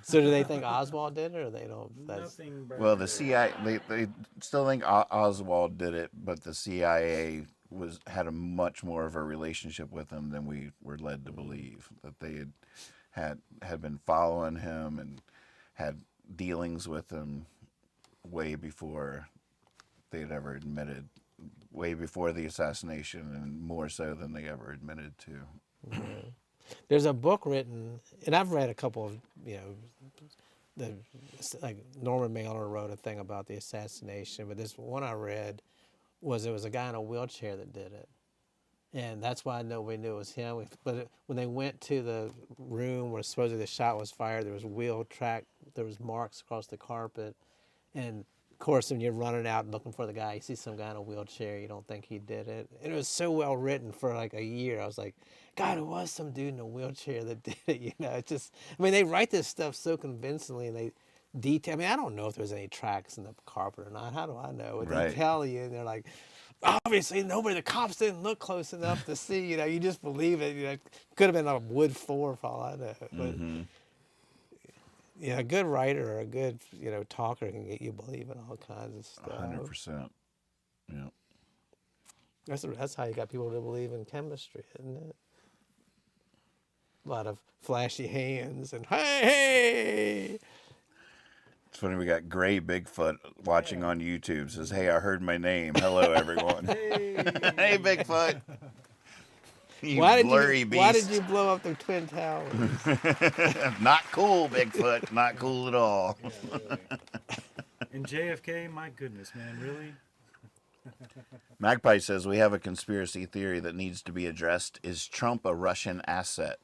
Speaker 1: So do they think Oswald did it, or they don't?
Speaker 3: Nothing.
Speaker 6: Well, the CIA they still think Oswald did it, but the CIA had a much more of a relationship with him than we were led to believe. That they had been following him and had dealings with him way before they had ever admitted, way before the assassination, and more so than they ever admitted to.
Speaker 1: There's a book written, and I've read a couple of, like Norman Mailer wrote a thing about the assassination, but this one I read was a guy in a wheelchair that did it. And that's why nobody knew it was him. But when they went to the room where supposedly the shot was fired, there was there was marks across the carpet. And of course, when you're running out and looking for the guy, you see some guy in a wheelchair, you don't think he did it. And it was so well written for like a year. I was like, God, it was some dude in a wheelchair that did it. It's just, they write this stuff so convincingly, and they detail. I don't know if there's any tracks in the carpet or not. How do I know? But
Speaker 6: Right.
Speaker 1: they tell you, and they're like, obviously the cops didn't look close enough to see, you just believe it. Could have been a wood floor for all I know. But a good writer or a good, talker can get you believing all kinds of stuff.
Speaker 6: 100%. Yeah.
Speaker 1: That's how you got people to believe in chemistry, isn't it? A lot of flashy hands and hey.
Speaker 6: It's funny, we got Gray Bigfoot watching on YouTube. Says, "Hey, I heard my name. Hello, everyone." Hey, Bigfoot. You blurry beast.
Speaker 1: Why did you blow up the Twin Towers?
Speaker 6: Not cool, Bigfoot. Not cool at all.
Speaker 3: Yeah, really. And JFK, my goodness, man, really?
Speaker 6: Magpie says, we have a conspiracy theory that needs to be addressed. Is Trump a Russian asset?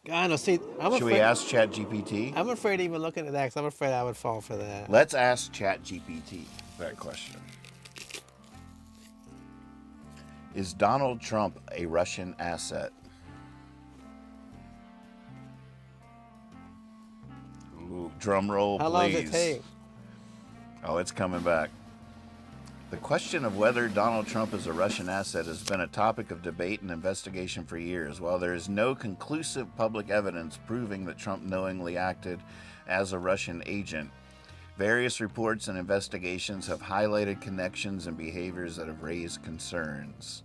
Speaker 1: God, no, see,
Speaker 6: Should we ask ChatGPT?
Speaker 1: I'm afraid to even look into that because I'm afraid I would fall for that.
Speaker 6: Let's ask ChatGPT that question. Is Donald Trump a Russian asset? Ooh, drum roll,
Speaker 1: How
Speaker 6: please.
Speaker 1: long does it take?
Speaker 6: Oh, it's coming back. The question of whether Donald Trump is a Russian asset has been a topic of debate and investigation for years. While there is no conclusive public evidence proving that Trump knowingly acted as a Russian agent, various reports and investigations have highlighted connections and behaviors that have raised concerns.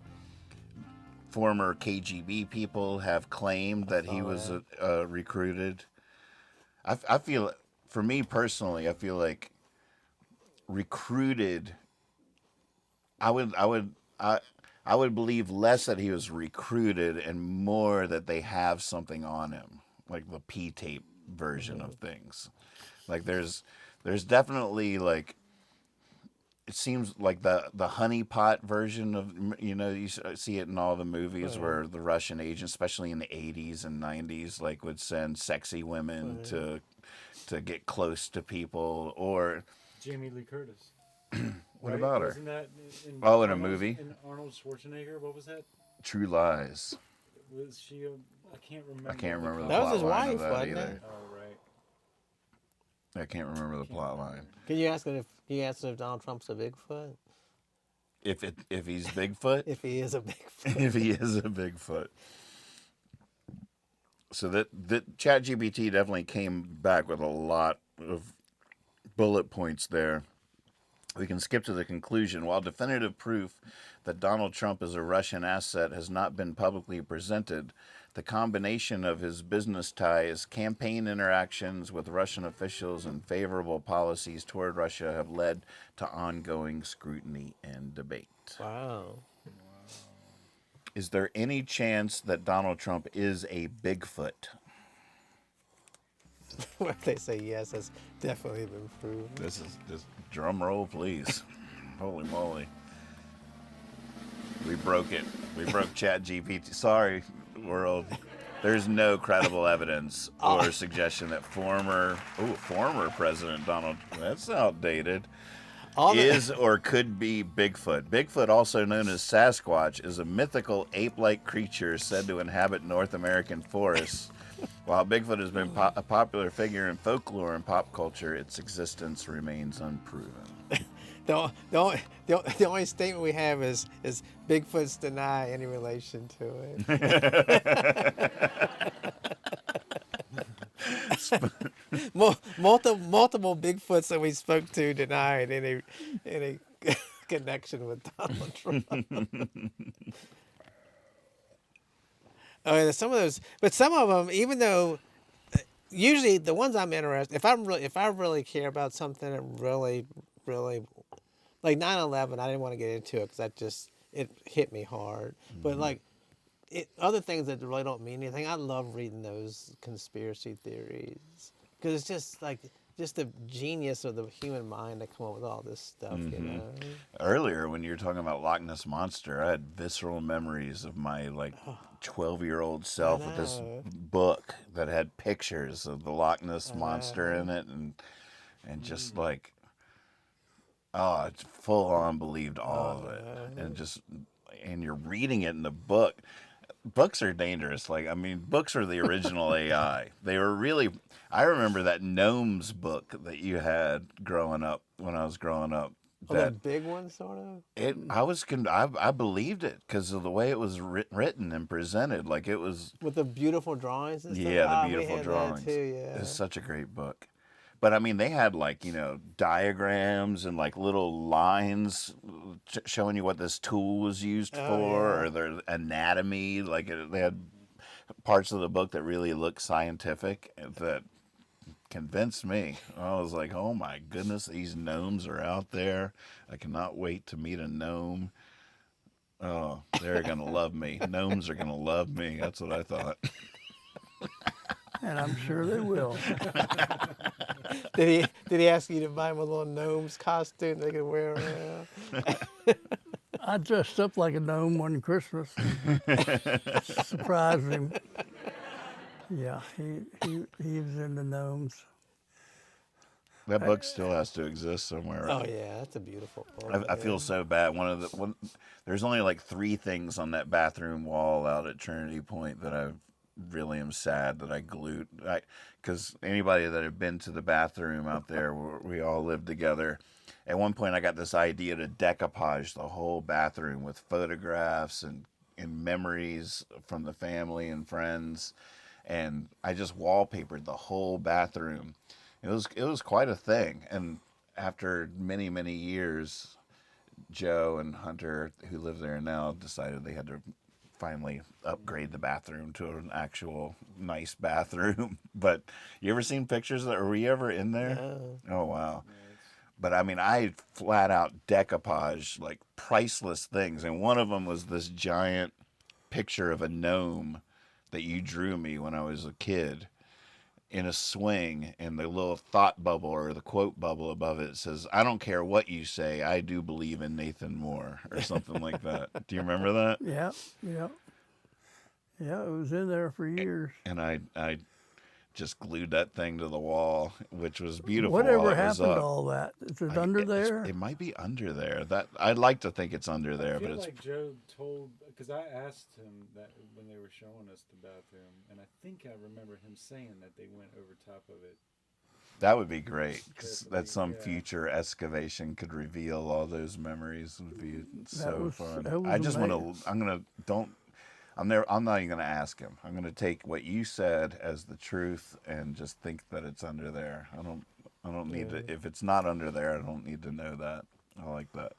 Speaker 6: Former KGB people have claimed that he was recruited. I feel, for me personally, I feel like recruited. I would believe less that he was recruited and more that they have something on him, like the P-tape version of things. Like there's definitely like, it seems like the honeypot version of, you see it in all the movies where the Russian agents, especially in the 80s and 90s, like would send sexy women to get close to people. Or
Speaker 3: Jamie Lee Curtis.
Speaker 6: what
Speaker 3: Right?
Speaker 6: about her?
Speaker 3: Wasn't that in
Speaker 6: Oh, in a movie?
Speaker 3: In Arnold Schwarzenegger, what was that?
Speaker 6: True Lies.
Speaker 3: Was she I can't remember.
Speaker 6: I can't remember the
Speaker 1: That was
Speaker 6: plot
Speaker 1: his
Speaker 6: line
Speaker 1: wife,
Speaker 6: of that
Speaker 1: wasn't
Speaker 6: either.
Speaker 1: it?
Speaker 3: Oh, right.
Speaker 6: I can't remember the plot line.
Speaker 1: Can you ask him if Donald Trump's a Bigfoot?
Speaker 6: If he's Bigfoot?
Speaker 1: If he is a Bigfoot.
Speaker 6: If he is a Bigfoot. So that ChatGPT definitely came back with a lot of bullet points there. We can skip to the conclusion. While definitive proof that Donald Trump is a Russian asset has not been publicly presented, the combination of his business ties, campaign interactions with Russian officials, and favorable policies toward Russia have led to ongoing scrutiny and debate.
Speaker 1: Wow.
Speaker 6: Is there any chance that Donald Trump is a Bigfoot?
Speaker 1: If they say yes, that's definitely been proven.
Speaker 6: This is just drum roll, please. Holy moly. We broke it. We broke ChatGPT. Sorry, world. There's no credible evidence or suggestion that former President Donald, that's outdated, is or could be Bigfoot. Bigfoot, also known as Sasquatch, is a mythical ape-like creature said to inhabit North American forests While Bigfoot has been a popular figure in folklore and pop culture, its existence remains unproven.
Speaker 1: The only statement we have is Bigfoot's deny any relation to it. Multiple Bigfoots that we spoke to denied any connection with Donald Trump. Oh, yeah, some of those, but some of them, even though usually the ones I'm interested, if I really care about something, it really like 9/11, I didn't want to get into it because it hit me hard. But like other things that really don't mean anything, I love reading those conspiracy theories because it's just like the genius of the human mind to come up with all this stuff, you know.
Speaker 6: Earlier, when you were talking about Loch Ness Monster, I had visceral memories of my 12-year-old self with this book that had pictures of the Loch Ness Monster in it, and just like, oh, it's full on believed all of it, and you're reading it in the book. Books are dangerous. Books are the original AI. They were really. I remember that Gnomes book that you had growing up when I was growing up.
Speaker 1: Oh, that big one, sort of.
Speaker 6: I believed it because of the way it was written and presented. Like it was
Speaker 1: with the beautiful drawings and stuff.
Speaker 6: Yeah, the beautiful drawings.
Speaker 1: That too, yeah.
Speaker 6: It's such a great book. But they had diagrams and little lines showing you what this tool was used for, or their anatomy. They had parts of the book that really looked scientific that convinced me. I was like, oh my goodness, these gnomes are out there. I cannot wait to meet a gnome. Oh, they're going to love me. Gnomes are going to love me. That's what I thought.
Speaker 5: And I'm sure they will.
Speaker 1: Did he ask you to buy him a little gnome's costume they could wear around?
Speaker 5: I dressed up like a gnome one Christmas. Surprised him. Yeah, he was into gnomes.
Speaker 6: That book still has to exist somewhere.
Speaker 1: Oh yeah, that's a beautiful book.
Speaker 6: I feel so bad. There's only 3 things on that bathroom wall out at Trinity Point that I really am sad that I glued. Because anybody that had been to the bathroom out there, where we all lived together. At one point, I got this idea to decoupage the whole bathroom with photographs and memories from the family and friends. And I just wallpapered the whole bathroom. It was quite a thing. And after many, many years, Joe and Hunter, who live there now, decided they had to finally upgrade the bathroom to an actual nice bathroom. But you ever seen pictures were you ever in there?
Speaker 1: No.
Speaker 6: Oh, wow. But I flat out decoupage priceless things. And one of them was this giant picture of a gnome that you drew me when I was a kid in a swing, and the little thought bubble or the quote bubble above it says, "I don't care what you say, I do believe in Nathan Moore," or something like that. Do you remember that?
Speaker 5: Yeah. Yeah, it was in there for years.
Speaker 6: And I just glued that thing to the wall, which was beautiful.
Speaker 5: Whatever happened to all that? Is it under there?
Speaker 6: It might be under there. I'd like to think it's under there,
Speaker 3: I feel
Speaker 6: but it's
Speaker 3: like Joe told, because I asked him that when they were showing us the bathroom, and I think I remember him saying that they went over top of it.
Speaker 6: That would be great, because that some future excavation could reveal all those memories. Would be so fun. I just want to. I'm not even going to ask him. I'm going to take what you said as the truth and just think that it's under there. I don't need to. If it's not under there, I don't need to know that. I like that.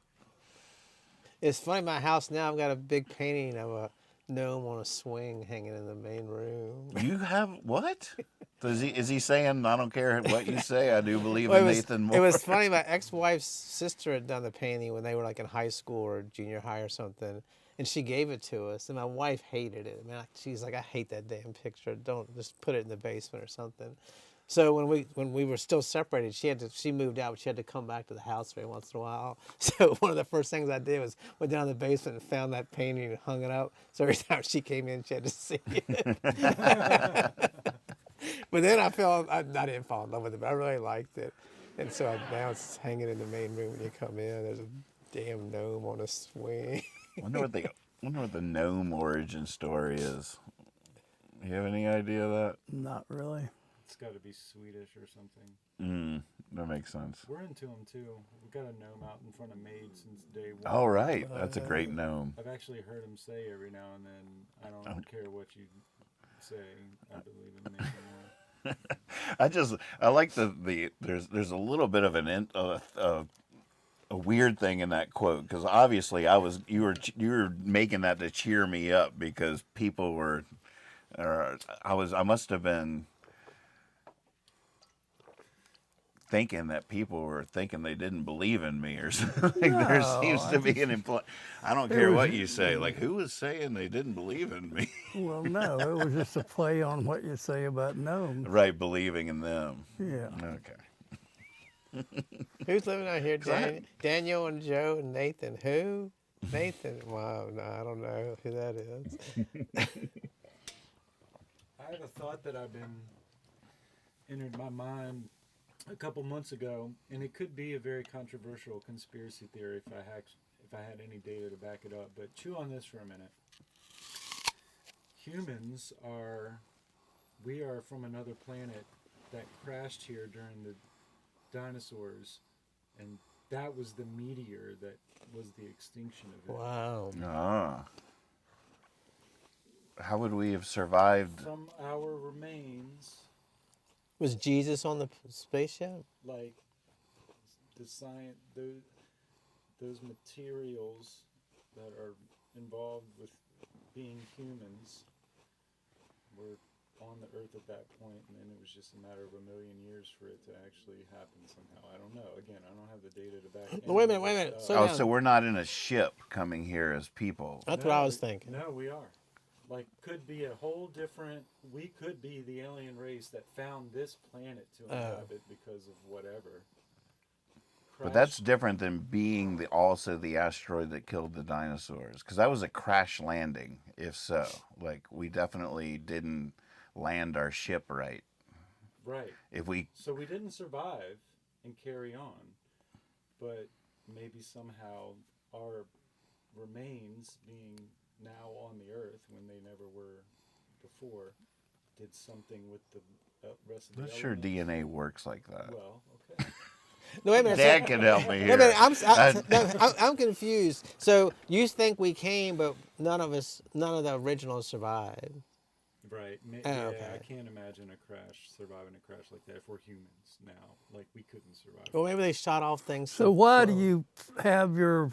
Speaker 1: It's funny. My house now, I've got a big painting of a gnome on a swing hanging in the main room.
Speaker 6: You have what? Is he saying, I don't care what you say, I do believe in Nathan Moore?
Speaker 1: It was funny. My ex-wife's sister had done the painting when they were in high school or junior high or something. And she gave it to us, and my wife hated it. Man, she's like, I hate that damn picture. Don't just put it in the basement or something. So when we were still separated, she moved out, but she had to come back to the house every once in a while. So one of the first things I did was went down to the basement and found that painting and hung it up. So every time she came in, she had to see it. But then I didn't fall in love with it, but I really liked it. And so now it's hanging in the main room when you come in. There's a damn gnome on a swing.
Speaker 6: I wonder what the gnome origin story is. You have any idea of that?
Speaker 5: Not really.
Speaker 3: It's got to be Swedish or something.
Speaker 6: That makes sense.
Speaker 3: We're into them too. We've got a gnome out in front of Maid since day one.
Speaker 6: Oh, right. That's a great gnome.
Speaker 3: I've actually heard him say every now and then, I don't care what you say, I believe in making more.
Speaker 6: I like there's a little bit of a weird thing in that quote, because obviously you were making that to cheer me up, because people were, I must have been thinking that people were thinking they didn't believe in me or something. There seems to be an I don't care what you say. Like, who was saying they didn't believe in me?
Speaker 5: Well, no, it was just a play on what you say about gnomes.
Speaker 6: Right, believing in them.
Speaker 5: Yeah.
Speaker 6: Okay.
Speaker 1: Who's living out here? Daniel and Joe and Nathan. Who? Nathan. Wow, no, I don't know who that is.
Speaker 3: I have a thought that I've been entered my mind a couple months ago, and it could be a very controversial conspiracy theory if I had any data to back it up. But chew on this for a minute. We are from another planet that crashed here during the dinosaurs, and that was the meteor that was the extinction event.
Speaker 1: Wow.
Speaker 6: Ah. How would we have survived?
Speaker 3: From our remains,
Speaker 1: Was Jesus on the spaceship?
Speaker 3: like the science, those materials that are involved with being humans were on the earth at that point, and then it was just a matter of a million years for it to actually happen somehow. I don't know. Again, I don't have the data to back it.
Speaker 1: Wait a minute.
Speaker 6: Oh, so we're not in a ship coming here as people.
Speaker 1: That's what I was thinking.
Speaker 3: No, we are. Like, could be a whole different. We could be the alien race that found this planet to inhabit because of whatever.
Speaker 6: But that's different than being also the asteroid that killed the dinosaurs, because that was a crash landing. If so, like, we definitely didn't land our ship right.
Speaker 3: Right. So we didn't survive and carry on, but maybe somehow our remains, being now on the earth when they never were before, did something with the rest of the
Speaker 6: I'm not sure
Speaker 3: elements.
Speaker 6: DNA works like that.
Speaker 3: Well, okay.
Speaker 1: No, wait a minute.
Speaker 6: Dad can help me
Speaker 1: Wait a
Speaker 6: here.
Speaker 1: minute, I'm confused. So you think we came, but none of the originals survived.
Speaker 3: Right.
Speaker 1: Oh, okay.
Speaker 3: I can't imagine surviving a crash like that if we're humans now. Like, we couldn't survive.
Speaker 1: Well, maybe they shot off things.
Speaker 5: So why do you have your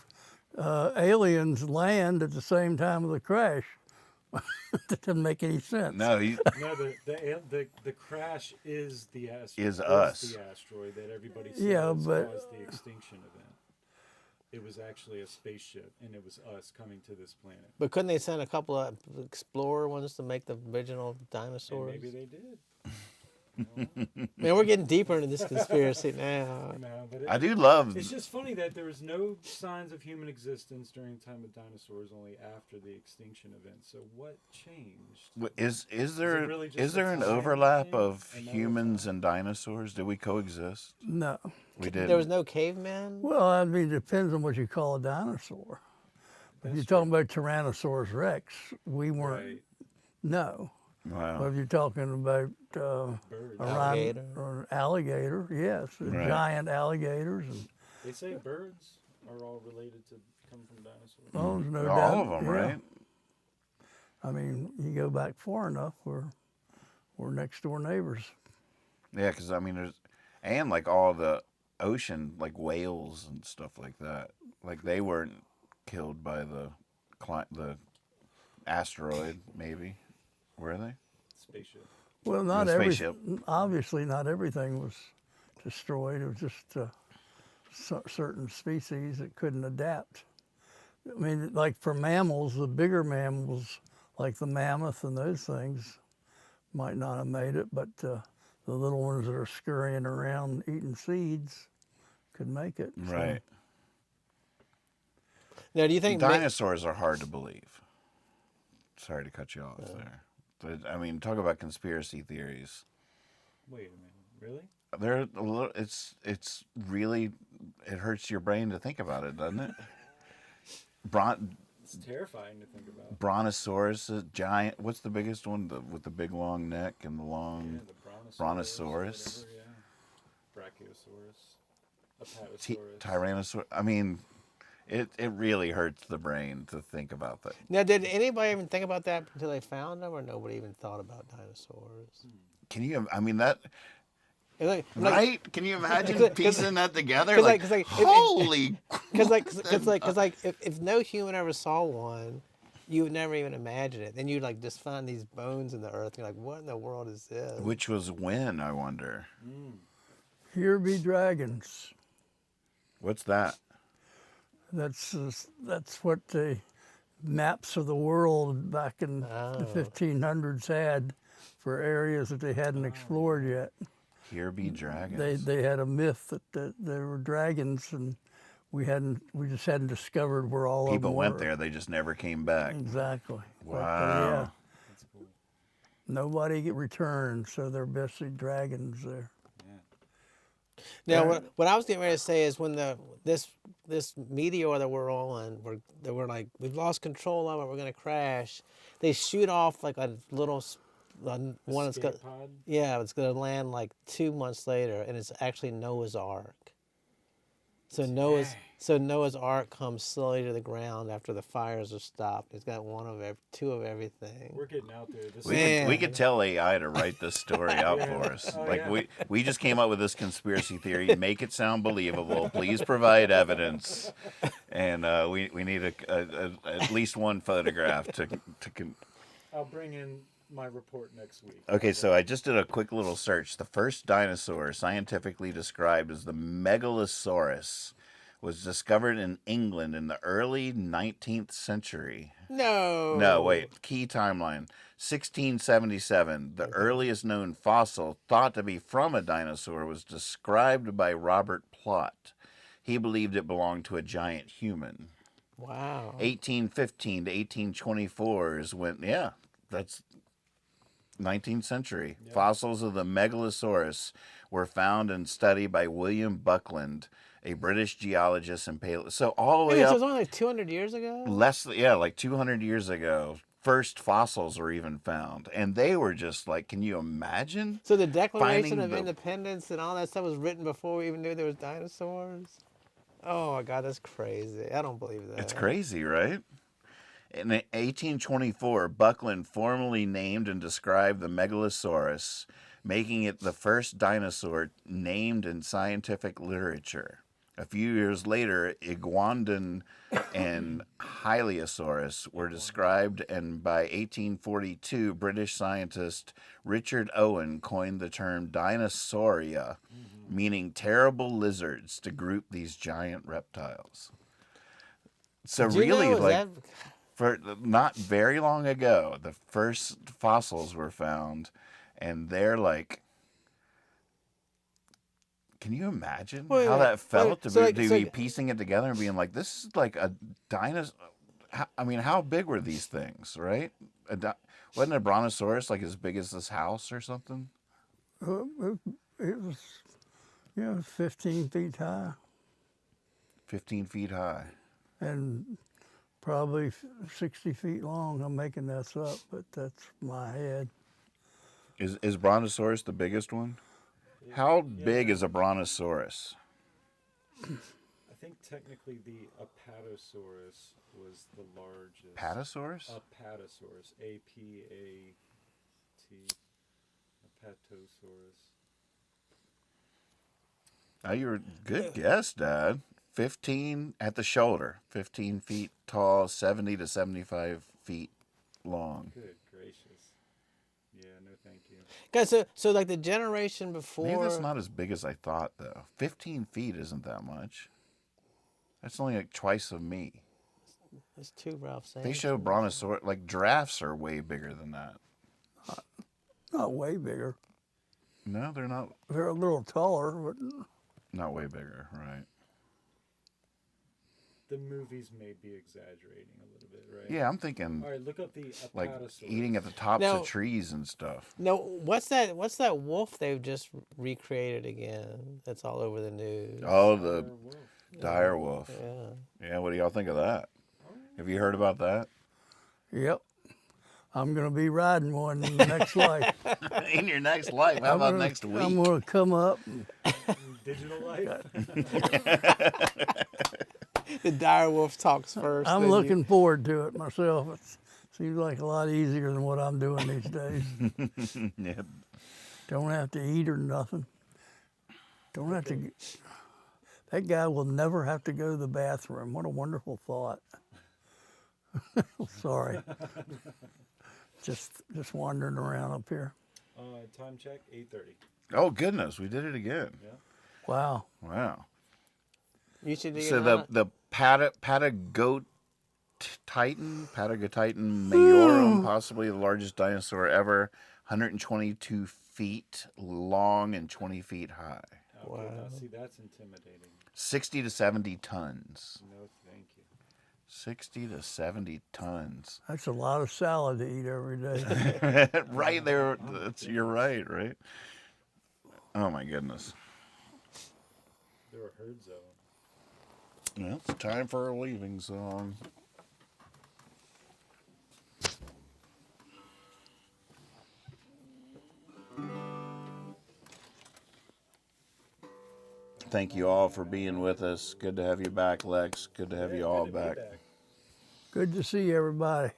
Speaker 5: aliens land at the same time of the crash? That doesn't make any sense.
Speaker 6: No,
Speaker 3: No, the crash is the asteroid.
Speaker 6: Is us.
Speaker 3: The asteroid that everybody says
Speaker 5: Yeah, but-
Speaker 3: caused the extinction event. It was actually a spaceship, and it was us coming to this planet.
Speaker 1: But couldn't they send a couple of explorer ones to make the original
Speaker 3: And
Speaker 1: dinosaurs?
Speaker 3: maybe they did.
Speaker 1: Man, we're getting deeper into this conspiracy now.
Speaker 3: No, but
Speaker 6: I do love.
Speaker 3: It's just funny that there was no signs of human existence during the time of dinosaurs, only after the extinction event. So what changed?
Speaker 6: Is there
Speaker 3: really just
Speaker 6: is
Speaker 3: a
Speaker 6: there an
Speaker 3: time
Speaker 6: overlap
Speaker 3: thing?
Speaker 6: of
Speaker 3: Another
Speaker 6: humans
Speaker 3: time?
Speaker 6: and dinosaurs? Did we coexist?
Speaker 5: No.
Speaker 6: We did.
Speaker 1: There was no caveman?
Speaker 5: Well, I mean, it depends on what you call a dinosaur. If you're talking about Tyrannosaurus Rex, we weren't.
Speaker 3: Right.
Speaker 5: No.
Speaker 6: Wow.
Speaker 5: But if you're talking about
Speaker 3: Birds.
Speaker 1: Alligator.
Speaker 5: or an alligator, yes,
Speaker 6: Right.
Speaker 5: giant alligators. And,
Speaker 3: They say birds are all related to come from dinosaurs.
Speaker 5: oh, there's no
Speaker 6: All
Speaker 5: doubt.
Speaker 6: of them,
Speaker 5: yeah.
Speaker 6: right?
Speaker 5: I mean, you go back far enough, we're next door neighbors.
Speaker 6: Yeah, because I mean, and like all the ocean, like whales and stuff like that. Like, they weren't killed by the asteroid, maybe. Were they?
Speaker 3: Spaceship.
Speaker 5: Well, not
Speaker 6: The
Speaker 5: every,
Speaker 6: spaceship.
Speaker 5: obviously not everything was destroyed. It was just certain species that couldn't adapt. I mean, like for mammals, the bigger mammals, like the mammoth and those things, might not have made it, but the little ones that are scurrying around eating seeds could make it. so-
Speaker 6: Right.
Speaker 1: Now, do you think
Speaker 6: Dinosaurs are hard to believe. Sorry to cut you off there. But, I mean, talk about conspiracy theories.
Speaker 3: Wait a minute. Really?
Speaker 6: They're a little. It's really. It hurts your brain to think about it, doesn't it?
Speaker 3: It's terrifying to think about.
Speaker 6: Brontosaurus, a giant. What's the biggest one? With the big long neck and the long
Speaker 3: Yeah, the
Speaker 6: Brontosaurus.
Speaker 3: Whatever, yeah. Brachiosaurus. Apatosaurus.
Speaker 6: Tyrannosaurus. I mean, it really hurts the brain to think about that.
Speaker 1: Now, did anybody even think about that until they found them, or nobody even thought about dinosaurs?
Speaker 6: Can you? I mean that.
Speaker 1: Like,
Speaker 6: Right? Can you imagine piecing that together?
Speaker 1: 'cause
Speaker 6: Like,
Speaker 1: like,
Speaker 6: holy.
Speaker 1: Because if no human ever saw one, you would never even imagine it. Then you'd like just find these bones in the earth. You're like, what in the world is this?
Speaker 6: Which was when, I wonder.
Speaker 5: Here be dragons.
Speaker 6: What's that?
Speaker 5: That's what the maps of the world back in the 1500s had for areas that they hadn't explored yet.
Speaker 6: Here be dragons.
Speaker 5: They had a myth that there were dragons, and we just hadn't discovered where all of them were.
Speaker 6: People went there, they just never came back.
Speaker 5: Exactly. But,
Speaker 6: Wow.
Speaker 3: That's cool.
Speaker 5: nobody returned, so they're basically dragons there.
Speaker 1: Now, what I was getting ready to say is when this meteor that we're on, we're like, we've lost control of it, we're gonna crash. They shoot off like a little one that's got,
Speaker 3: Escape pod?
Speaker 1: yeah, it's gonna land like 2 months later, and it's actually Noah's Ark. So Noah's Ark comes slowly to the ground after the fires are stopped. It's got two of everything.
Speaker 3: We're getting out there. This
Speaker 6: We could tell AI to write this story out for us.
Speaker 3: Oh,
Speaker 6: Like
Speaker 3: yeah.
Speaker 6: we just came up with this conspiracy theory. Make it sound believable. Please provide evidence. And we need at least one photograph to
Speaker 3: I'll bring in my report next week.
Speaker 6: Okay, so I just did a quick little search. The first dinosaur scientifically described as the Megalosaurus was discovered in England in the early 19th century. No, wait. Key timeline. 1677. The earliest known fossil thought to be from a dinosaur was described by Robert Plot. He believed it belonged to a giant human.
Speaker 1: Wow.
Speaker 6: 1815 to 1824 is when, that's 19th century.
Speaker 3: Yep.
Speaker 6: Fossils of the Megalosaurus were found and studied by William Buckland, a British geologist and paleontologist. So all the way
Speaker 1: So it
Speaker 6: up,
Speaker 1: was only like 200 years ago?
Speaker 6: like 200 years ago, first fossils were even found. And they were just like, can you imagine?
Speaker 1: So the Declaration
Speaker 6: finding
Speaker 1: of
Speaker 6: the-
Speaker 1: Independence and all that stuff was written before we even knew there was dinosaurs? Oh my God, that's crazy. I don't believe that.
Speaker 6: It's crazy, right? In 1824, Buckland formally named and described the Megalosaurus, making it the first dinosaur named in scientific literature. A few years later, Iguanodon and Hylaeosaurus were described, and by 1842, British scientist Richard Owen coined the term Dinosauria, meaning terrible lizards, to group these giant reptiles. So
Speaker 1: Did you
Speaker 6: really,
Speaker 1: know, is
Speaker 6: like,
Speaker 1: that-
Speaker 6: for not very long ago, the first fossils were found, and they're like, can you imagine
Speaker 1: Wait,
Speaker 6: how
Speaker 1: wait,
Speaker 6: that felt
Speaker 1: wait,
Speaker 6: to
Speaker 1: so
Speaker 6: be,
Speaker 1: like-
Speaker 6: to
Speaker 1: so
Speaker 6: be
Speaker 1: like-
Speaker 6: piecing it together and being like, this is like a dinosaur? I mean, how big were these things, right? Wasn't a brontosaurus like as big as this house or something?
Speaker 5: It was, 15 feet high
Speaker 6: 15 feet high.
Speaker 5: and probably 60 feet long. I'm making this up, but that's my head.
Speaker 6: Is Brontosaurus the biggest one? How big is a Brontosaurus?
Speaker 3: I think technically the Apatosaurus was the largest.
Speaker 6: Patasaurus?
Speaker 3: Apatosaurus. A-P-A-T. Apatosaurus.
Speaker 6: Oh, you're good guess, Dad. 15 at the shoulder, 15 feet tall, 70 to 75 feet long.
Speaker 3: Good gracious. Yeah, no thank you.
Speaker 1: Guys, so like the generation before.
Speaker 6: Maybe that's not as big as I thought, though. 15 feet isn't that much. That's only like twice of me.
Speaker 1: There's two Ralph
Speaker 6: They
Speaker 1: Sampsons.
Speaker 6: show brontosaurus, like giraffes are way bigger than that.
Speaker 5: Not way bigger.
Speaker 6: No, they're not.
Speaker 5: They're a little taller, but
Speaker 6: Not way bigger, right?
Speaker 3: The movies may be exaggerating a little bit, right?
Speaker 6: Yeah, I'm thinking
Speaker 3: All right, look up the
Speaker 6: like
Speaker 3: Apatosaurus.
Speaker 6: eating at the tops
Speaker 1: Now-
Speaker 6: of trees and stuff.
Speaker 1: No, what's that wolf they've just recreated again? That's all over the news.
Speaker 6: Oh,
Speaker 3: Dire
Speaker 6: the
Speaker 3: wolf.
Speaker 6: dire wolf.
Speaker 1: Yeah.
Speaker 6: Yeah, what do y'all think of that? Have you heard about that?
Speaker 5: Yep. I'm going to be riding one in the next life.
Speaker 6: In your next life? How about next week?
Speaker 5: I'm going to come up. And
Speaker 3: Digital life.
Speaker 1: The dire wolf talks first.
Speaker 5: I'm
Speaker 1: then you-
Speaker 5: looking forward to it myself. It seems like a lot easier than what I'm doing these days.
Speaker 6: Yep.
Speaker 5: Don't have to eat or nothing. Don't have to. That guy will never have to go to the bathroom. What a wonderful thought. Sorry. Just wandering around up here.
Speaker 3: Time check, 8:30.
Speaker 6: Oh, goodness. We did it again.
Speaker 5: Wow.
Speaker 6: Wow.
Speaker 1: You should do
Speaker 6: So
Speaker 1: it.
Speaker 6: the Patagotitan majorum, possibly the largest dinosaur ever, 122 feet long and 20 feet high.
Speaker 3: Okay, now see, that's intimidating.
Speaker 6: 60 to 70 tons.
Speaker 3: No, thank you.
Speaker 6: 60 to 70 tons.
Speaker 5: That's a lot of salad to eat every day.
Speaker 6: Right there. You're right, right? Oh, my goodness.
Speaker 3: There were herds of them.
Speaker 6: Well, it's time for our leaving song. Thank you all for being with us. Good to have you back, Lex. Good to have you all back.
Speaker 5: Good to see everybody.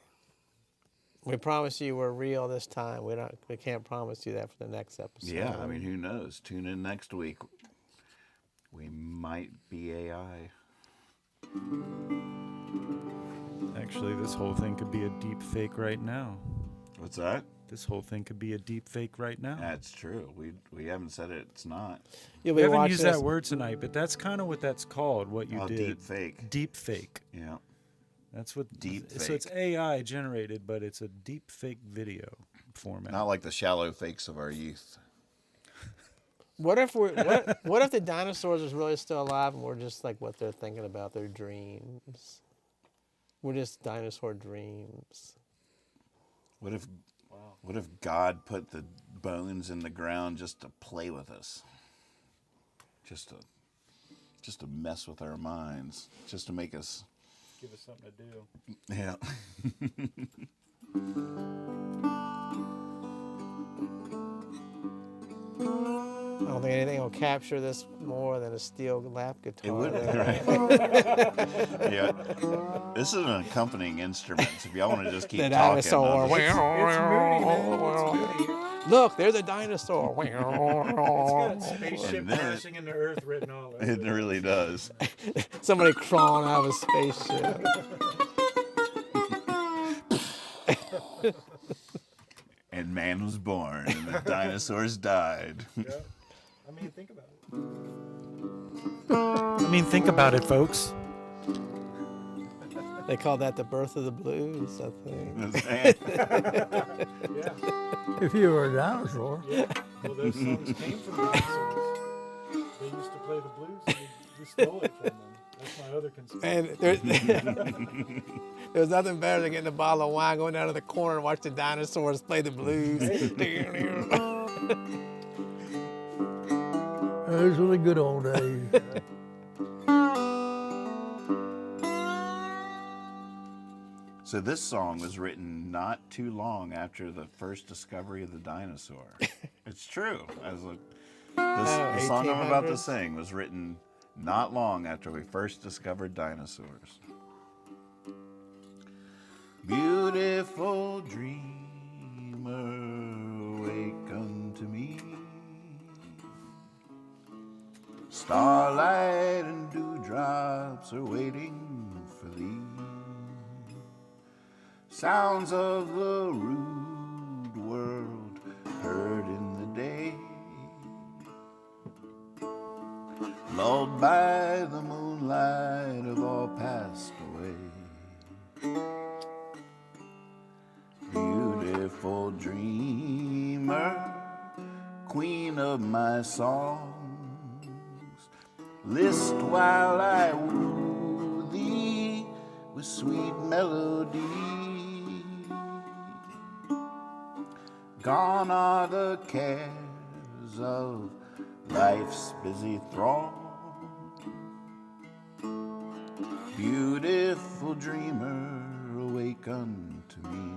Speaker 1: We promise you we're real this time. We can't promise you that for the next episode.
Speaker 6: Yeah, I mean, who knows? Tune in next week. We might be AI.
Speaker 3: Actually, this whole thing could be a deep fake right now.
Speaker 6: What's that?
Speaker 3: This whole thing could be a deep fake right now.
Speaker 6: That's true. We haven't said it's not.
Speaker 1: You'll
Speaker 3: We
Speaker 1: be
Speaker 3: haven't
Speaker 1: watching
Speaker 3: used
Speaker 1: this.
Speaker 3: that word tonight, but that's kind of what that's called, what you
Speaker 6: Oh,
Speaker 3: did.
Speaker 6: deep fake.
Speaker 3: Deep fake.
Speaker 6: Yeah.
Speaker 3: That's what
Speaker 6: Deep
Speaker 3: So it's
Speaker 6: fake.
Speaker 3: AI generated, but it's a deep fake video format.
Speaker 6: Not like the shallow fakes of our youth.
Speaker 1: What if what if the dinosaurs is really still alive and we're just like what they're thinking about their dreams? We're just dinosaur dreams.
Speaker 6: What if God put the bones in the ground just to play with us? Just to mess with our minds, just to make us.
Speaker 3: Give us something to do.
Speaker 6: Yeah.
Speaker 1: I don't think anything will capture this more than a steel lap guitar.
Speaker 6: It would be,
Speaker 1: there.
Speaker 6: right? Yeah. This is an accompanying instrument, so if y'all want to just keep
Speaker 1: The
Speaker 6: talking.
Speaker 1: dinosaur.
Speaker 6: I'll just-
Speaker 3: It's moody, man. It's moody.
Speaker 1: Look, there's a dinosaur.
Speaker 3: It's got spaceship
Speaker 6: And then-
Speaker 3: crashing into Earth written all over
Speaker 6: It really does.
Speaker 1: Somebody crawling out of a spaceship.
Speaker 6: And man was born, and the dinosaurs died.
Speaker 3: Yeah. I mean, think about it, folks.
Speaker 1: They call that the birth of the blues, I think.
Speaker 3: Yeah.
Speaker 5: If you were a dinosaur.
Speaker 3: Yeah. Well, those songs came from dinosaurs. They used to play the blues, and we stole it from them. That's my other conspiracy.
Speaker 1: And there's nothing better than getting a bottle of wine, going down to the corner and watch the dinosaurs play the blues.
Speaker 5: Those were the good old days.
Speaker 6: So this song was written not too long after the first discovery of the dinosaur. It's true. The song I'm about to
Speaker 1: 1800s?
Speaker 6: sing was written not long after we first discovered dinosaurs. Beautiful dreamer, wake unto me. Starlight and dewdrops are waiting for thee. Sounds of the rude world heard in the day, lulled by the moonlight have all passed away. Beautiful dreamer, queen of my songs, list while I woo thee with sweet melody. Gone are the cares of life's busy throng. Beautiful dreamer, awake unto me.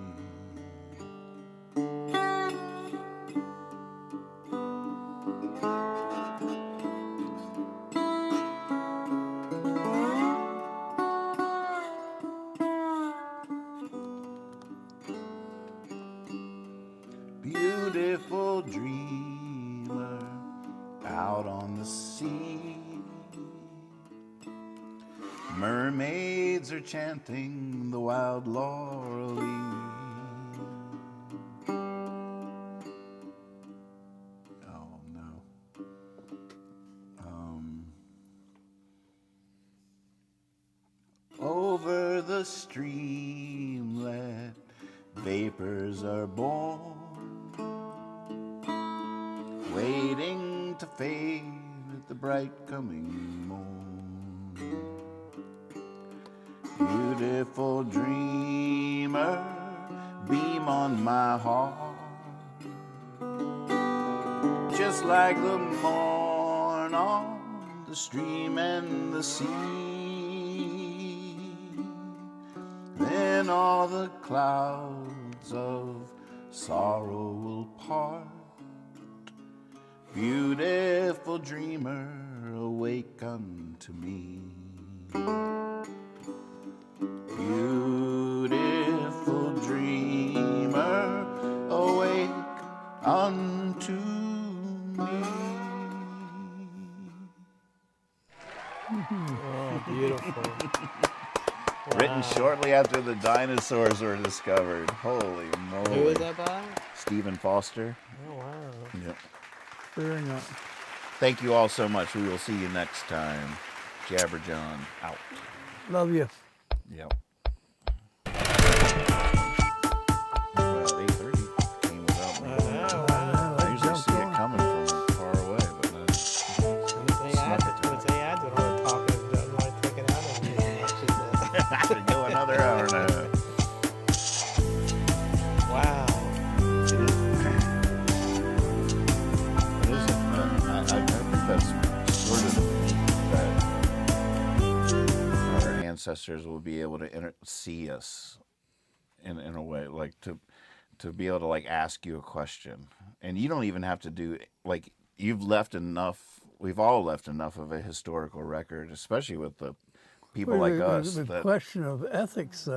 Speaker 6: Beautiful dreamer, out on the sea. Mermaids are chanting the wild laurel. Oh no. Over the streamlet, vapors are born, waiting to fade at the bright coming morn. Beautiful dreamer, beam on my heart, just like the morn on the stream and the sea. Then all the clouds of sorrow will part. Beautiful dreamer, awake unto me. Beautiful dreamer, awake unto me.
Speaker 1: Oh, beautiful.
Speaker 6: Written shortly after the dinosaurs were discovered. Holy moly.
Speaker 1: Who is that by?
Speaker 6: Stephen Foster.
Speaker 1: Oh, wow.
Speaker 6: Yep.
Speaker 5: Very nice.
Speaker 6: Thank you all so much. We will see you next time. Jabber John out.
Speaker 5: Love you.
Speaker 6: Yep. Well, 8:30 came without me. I usually see it coming from far away, but
Speaker 1: When they add it to it, all the talking is done, like taking out of it.
Speaker 6: I could go another hour and a half.
Speaker 1: Wow.
Speaker 6: I think that's sort of that our ancestors will be able to see us in a way, like to be able to like ask you a question, and you don't even have to do like you've left enough. We've all left enough of a historical record, especially with the people like us.
Speaker 5: The
Speaker 6: That
Speaker 5: question of ethics, though.